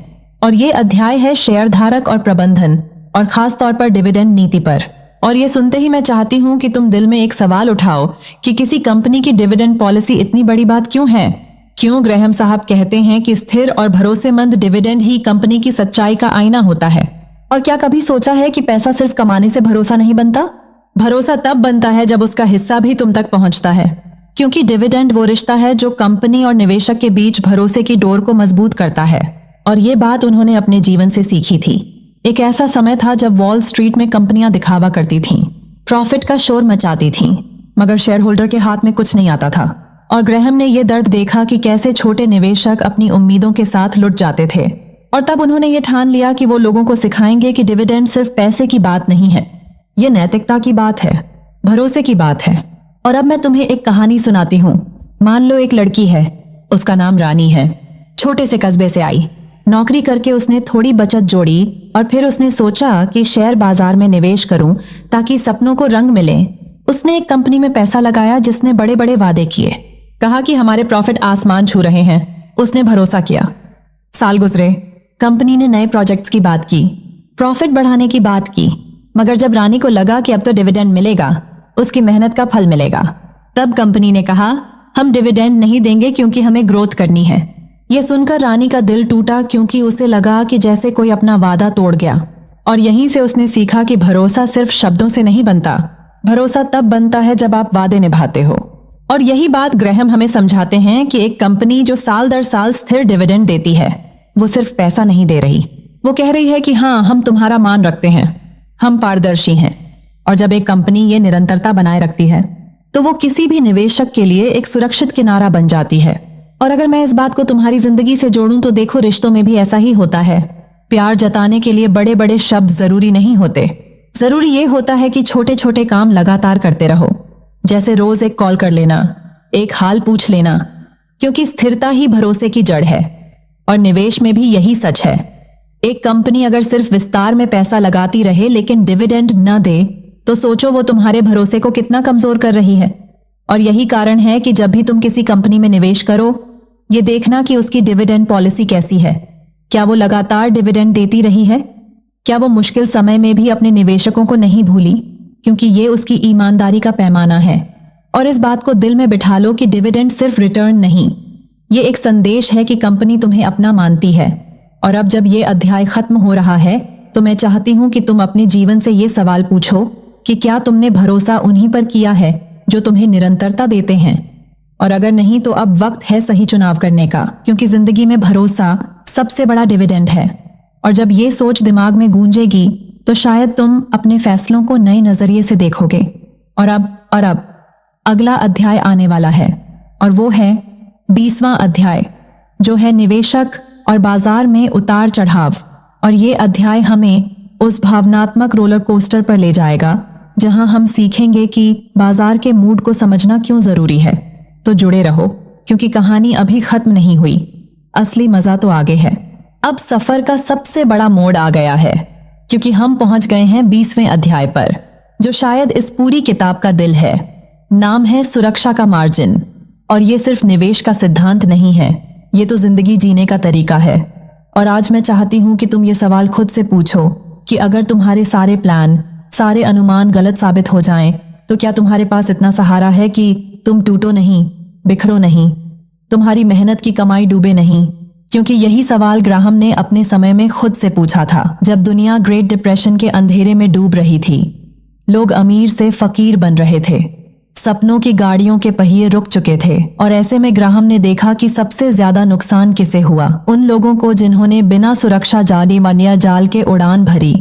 A: और ये अध्याय है शेयरधारक और प्रबंधन, और खास तौर पर डिविडेंड नीति पर। और ये सुनते ही मैं चाहती हूं कि तुम दिल में एक सवाल उठाओ कि किसी कंपनी की डिविडेंड पॉलिसी इतनी बड़ी बात क्यों है? क्यों ग्रैहम साहब कहते हैं कि स्थिर और भरोसेमंद डिविडेंड ही कंपनी की सच्चाई का आईना होता है? और क्या कभी सोचा है कि पैसा सिर्फ कमाने से भरोसा नहीं बनता? भरोसा तब बनता है जब उसका हिस्सा भी तुम तक पहुंचता है, क्योंकि डिविडेंड वो रिश्ता है जो कंपनी और निवेशक के बीच भरोसे की डोर को मजबूत करता है। और ये बात उन्होंने अपने जीवन से सीखी थी। एक ऐसा समय था जब वॉल स्ट्रीट में कंपनियां दिखावा करती थीं, प्रॉफिट का शोर मचाती थीं, मगर शेयर होल्डर के हाथ में कुछ नहीं आता था। और ग्रैहम ने यह दर्द देखा कि कैसे छोटे निवेशक अपनी उम्मीदों के साथ लुट जाते थे। और तब उन्होंने ये ठान लिया कि वो लोगों को सिखाएंगे कि डिविडेंड सिर्फ पैसे की बात नहीं है, ये नैतिकता की बात है, भरोसे की बात है। और अब मैं तुम्हें एक कहानी सुनाती हूँ। मान लो एक लड़की है, उसका नाम रानी है। छोटे से कस्बे से आई, नौकरी करके उसने थोड़ी बचत जोड़ी और फिर उसने सोचा कि शेयर बाजार में निवेश करूं ताकि सपनों को रंग मिले। उसने एक कंपनी में पैसा लगाया जिसने बड़े बड़े वादे किए, कहा कि हमारे प्रॉफिट आसमान छू रहे हैं। उसने भरोसा किया। साल गुजरे, कंपनी ने नए प्रोजेक्ट्स की बात की, प्रॉफिट बढ़ाने की बात की, मगर जब रानी को लगा कि अब तो डिविडेंड मिलेगा, उसकी मेहनत का फल मिलेगा, तब कंपनी ने कहा हम डिविडेंड नहीं देंगे क्योंकि हमें ग्रोथ करनी है। यह सुनकर रानी का दिल टूटा, क्योंकि उसे लगा कि जैसे कोई अपना वादा तोड़ गया। और यहीं से उसने सीखा कि भरोसा सिर्फ शब्दों से नहीं बनता, भरोसा तब बनता है जब आप वादे निभाते हो। और यही बात ग्रैहम हमें समझाते हैं कि एक कंपनी जो साल दर साल स्थिर डिविडेंड देती है, वो सिर्फ पैसा नहीं दे रही, वो कह रही है कि हाँ, हम तुम्हारा मान रखते हैं, हम पारदर्शी हैं। और जब एक कंपनी ये निरंतरता बनाए रखती है तो वो किसी भी निवेशक के लिए एक सुरक्षित किनारा बन जाती है। और अगर मैं इस बात को तुम्हारी जिंदगी से जोड़ूं तो देखो, रिश्तों में भी ऐसा ही होता है। प्यार जताने के लिए बड़े बड़े शब्द जरूरी नहीं होते, जरूरी ये होता है कि छोटे छोटे काम लगातार करते रहो, जैसे रोज एक कॉल कर लेना, एक हाल पूछ लेना, क्योंकि स्थिरता ही भरोसे की जड़ है। और निवेश में भी यही सच है। एक कंपनी अगर सिर्फ विस्तार में पैसा लगाती रहे लेकिन डिविडेंड न दे तो सोचो वो तुम्हारे भरोसे को कितना कमजोर कर रही है। और यही कारण है कि जब भी तुम किसी कंपनी में निवेश करो, ये देखना कि उसकी डिविडेंड पॉलिसी कैसी है। क्या वो लगातार डिविडेंड देती रही है? क्या वो मुश्किल समय में भी अपने निवेशकों को नहीं भूली? क्योंकि ये उसकी ईमानदारी का पैमाना है। और इस बात को दिल में बिठा लो कि डिविडेंड सिर्फ रिटर्न नहीं, ये एक संदेश है कि कंपनी तुम्हें अपना मानती है। और अब जब ये अध्याय खत्म हो रहा है तो मैं चाहती हूँ कि तुम अपने जीवन से ये सवाल पूछो कि क्या तुमने भरोसा उन्हीं पर किया है जो तुम्हें निरंतरता देते हैं। और अगर नहीं तो अब वक्त है सही चुनाव करने का, क्योंकि जिंदगी में भरोसा सबसे बड़ा डिविडेंड है। और जब ये सोच दिमाग में गूंजेगी तो शायद तुम अपने फैसलों को नए नजरिए से देखोगे। और अब अगला अध्याय आने वाला है, और वो है 20वां अध्याय, जो है निवेशक और बाजार में उतार चढ़ाव। और ये अध्याय हमें उस भावनात्मक रोलर कोस्टर पर ले जाएगा जहां हम सीखेंगे कि बाजार के मूड को समझना क्यों जरूरी है। तो जुड़े रहो, क्योंकि कहानी अभी खत्म नहीं हुई, असली मजा तो आगे है। अब सफर का सबसे बड़ा मोड़ आ गया है, क्योंकि हम पहुंच गए हैं 20वें अध्याय पर, जो शायद इस पूरी किताब का दिल है। नाम है सुरक्षा का मार्जिन। और ये सिर्फ निवेश का सिद्धांत नहीं है, ये तो जिंदगी जीने का तरीका है। और आज मैं चाहती हूं कि तुम ये सवाल खुद से पूछो कि अगर तुम्हारे सारे प्लान, सारे अनुमान गलत साबित हो जाएं, तो क्या तुम्हारे पास इतना सहारा है कि तुम टूटो नहीं, बिखरो नहीं, तुम्हारी मेहनत की कमाई डूबे नहीं। क्योंकि यही सवाल ग्राहम ने अपने समय में खुद से पूछा था, जब दुनिया ग्रेट डिप्रेशन के अंधेरे में डूब रही थी। लोग अमीर से फकीर बन रहे थे, सपनों की गाड़ियों के पहिए रुक चुके थे। और ऐसे में ग्राहम ने देखा कि सबसे ज्यादा नुकसान किसे हुआ। उन लोगों को जिन्होंने बिना सुरक्षा जाली मानिया जाल के उड़ान भरी,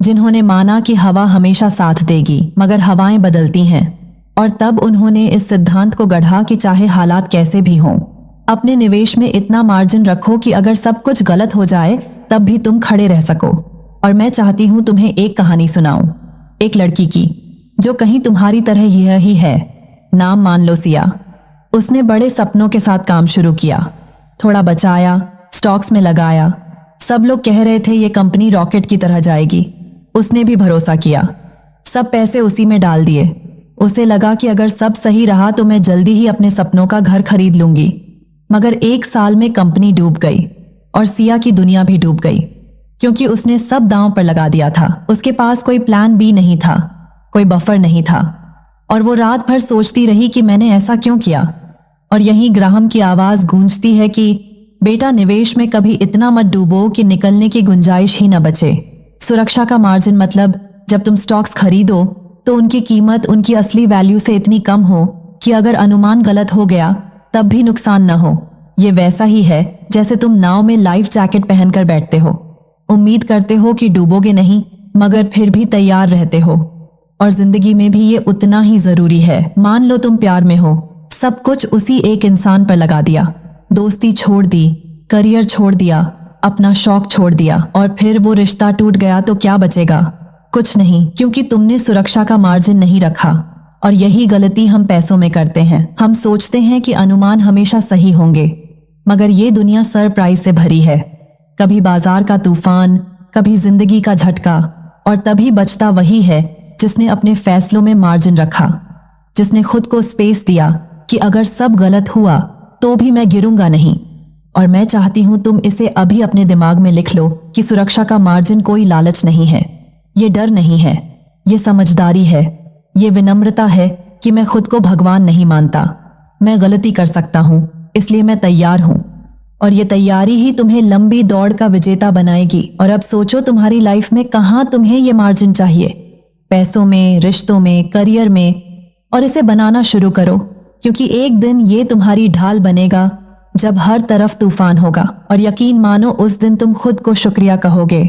A: जिन्होंने माना कि हवा हमेशा साथ देगी, मगर हवाएं बदलती हैं। और तब उन्होंने इस सिद्धांत को गढ़ा कि चाहे हालात कैसे भी हों, अपने निवेश में इतना मार्जिन रखो कि अगर सब कुछ गलत हो जाए तब भी तुम खड़े रह सको। और मैं चाहती हूं तुम्हें एक कहानी सुनाऊं, एक लड़की की जो कहीं तुम्हारी तरह ही है। नाम मान लो सिया। उसने बड़े सपनों के साथ काम शुरू किया, थोड़ा बचाया, स्टॉक्स में लगाया। सब लोग कह रहे थे ये कंपनी रॉकेट की तरह जाएगी। उसने भी भरोसा किया, सब पैसे उसी में डाल दिए। उसे लगा कि अगर सब सही रहा तो मैं जल्दी ही अपने सपनों का घर खरीद लूंगी। मगर 1 साल में कंपनी डूब गई और सिया की दुनिया भी डूब गई, क्योंकि उसने सब दांव पर लगा दिया था। उसके पास कोई प्लान बी नहीं था, कोई बफर नहीं था। और वो रात भर सोचती रही कि मैंने ऐसा क्यों किया। और यहीं ग्राहम की आवाज गूंजती है कि बेटा, निवेश में कभी इतना मत डूबो कि निकलने की गुंजाइश ही न बचे। सुरक्षा का मार्जिन मतलब जब तुम स्टॉक्स खरीदो तो उनकी कीमत उनकी असली वैल्यू से इतनी कम हो कि अगर अनुमान गलत हो गया तब भी नुकसान न हो। ये वैसा ही है जैसे तुम नाव में लाइफ जैकेट पहनकर बैठते हो, उम्मीद करते हो कि डूबोगे नहीं, मगर फिर भी तैयार रहते हो। और जिंदगी में भी ये उतना ही जरूरी है। मान लो तुम प्यार में हो, सब कुछ उसी एक इंसान पर लगा दिया, दोस्ती छोड़ दी, करियर छोड़ दिया, अपना शौक छोड़ दिया, और फिर वो रिश्ता टूट गया तो क्या बचेगा? कुछ नहीं, क्योंकि तुमने सुरक्षा का मार्जिन नहीं रखा। और यही गलती हम पैसों में करते हैं। हम सोचते हैं कि अनुमान हमेशा सही होंगे, मगर ये दुनिया सरप्राइज से भरी है। कभी बाजार का तूफान, कभी जिंदगी का झटका। और तभी बचता वही है जिसने अपने फैसलों में मार्जिन रखा, जिसने खुद को स्पेस दिया कि अगर सब गलत हुआ तो भी मैं गिरूंगा नहीं। और मैं चाहती हूं तुम इसे अभी अपने दिमाग में लिख लो कि सुरक्षा का मार्जिन कोई लालच नहीं है, ये डर नहीं है, ये समझदारी है, ये विनम्रता है कि मैं खुद को भगवान नहीं मानता, मैं गलती कर सकता हूं, इसलिए मैं तैयार हूं। और ये तैयारी ही तुम्हें लंबी दौड़ का विजेता बनाएगी। और अब सोचो तुम्हारी लाइफ में कहां तुम्हें ये मार्जिन चाहिए, पैसों में, रिश्तों में, करियर में। और इसे बनाना शुरू करो, क्योंकि एक दिन ये तुम्हारी ढाल बनेगा जब हर तरफ तूफान होगा। और यकीन मानो उस दिन तुम खुद को शुक्रिया कहोगे।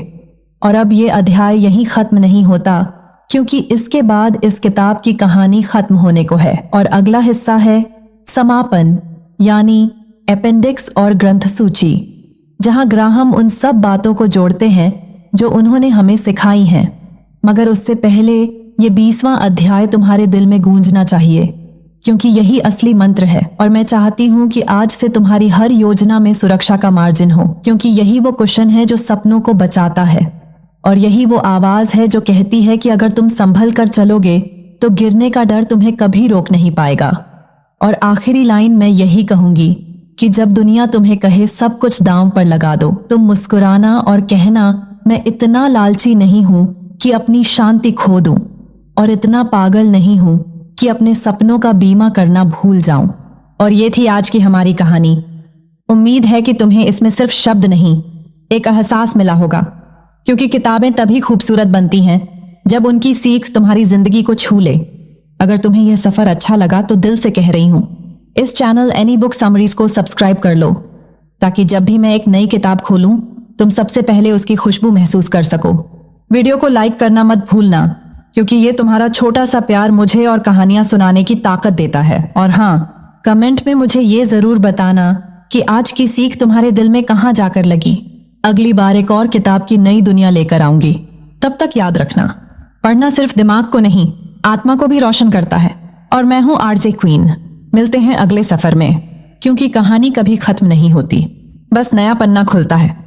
A: और अब ये अध्याय यहीं खत्म नहीं होता, क्योंकि इसके बाद इस किताब की कहानी खत्म होने को है। और अगला हिस्सा है समापन, यानी अपेंडिक्स और ग्रंथ सूची, जहां ग्राहम उन सब बातों को जोड़ते हैं जो उन्होंने हमें सिखाई हैं। मगर उससे पहले ये 20वां अध्याय तुम्हारे दिल में गूंजना चाहिए, क्योंकि यही असली मंत्र है। और मैं चाहती हूं कि आज से तुम्हारी हर योजना में सुरक्षा का मार्जिन हो, क्योंकि यही वो कुशन है जो सपनों को बचाता है। और यही वो आवाज है जो कहती है कि अगर तुम संभल कर चलोगे तो गिरने का डर तुम्हें कभी रोक नहीं पाएगा। और आखिरी लाइन मैं यही कहूंगी कि जब दुनिया तुम्हें कहे सब कुछ दांव पर लगा दो, तुम मुस्कुराना और कहना, मैं इतना लालची नहीं हूं कि अपनी शांति खो दूं, और इतना पागल नहीं हूं कि अपने सपनों का बीमा करना भूल जाऊं। और ये थी आज की हमारी कहानी। उम्मीद है कि तुम्हें इसमें सिर्फ शब्द नहीं,
B: एक एहसास मिला होगा, क्योंकि किताबें तभी खूबसूरत बनती हैं जब उनकी सीख तुम्हारी जिंदगी को छू ले। अगर तुम्हें यह सफर अच्छा लगा तो दिल से कह रही हूं, इस चैनल एनी बुक समरीज को सब्सक्राइब कर लो, ताकि जब भी मैं एक नई किताब खोलूं तुम सबसे पहले उसकी खुशबू महसूस कर सको। वीडियो को लाइक करना मत भूलना, क्योंकि ये तुम्हारा छोटा सा प्यार मुझे और कहानियां सुनाने की ताकत देता है। और हाँ, कमेंट में मुझे ये जरूर बताना कि आज की सीख तुम्हारे दिल में कहाँ जाकर लगी। अगली बार एक और किताब की नई दुनिया लेकर आऊंगी। तब तक याद रखना, पढ़ना सिर्फ दिमाग को नहीं, आत्मा को भी रोशन करता है। और मैं हूं आरजे क्वीन। मिलते हैं अगले सफर में, क्योंकि कहानी कभी खत्म नहीं होती, बस नया पन्ना खुलता है।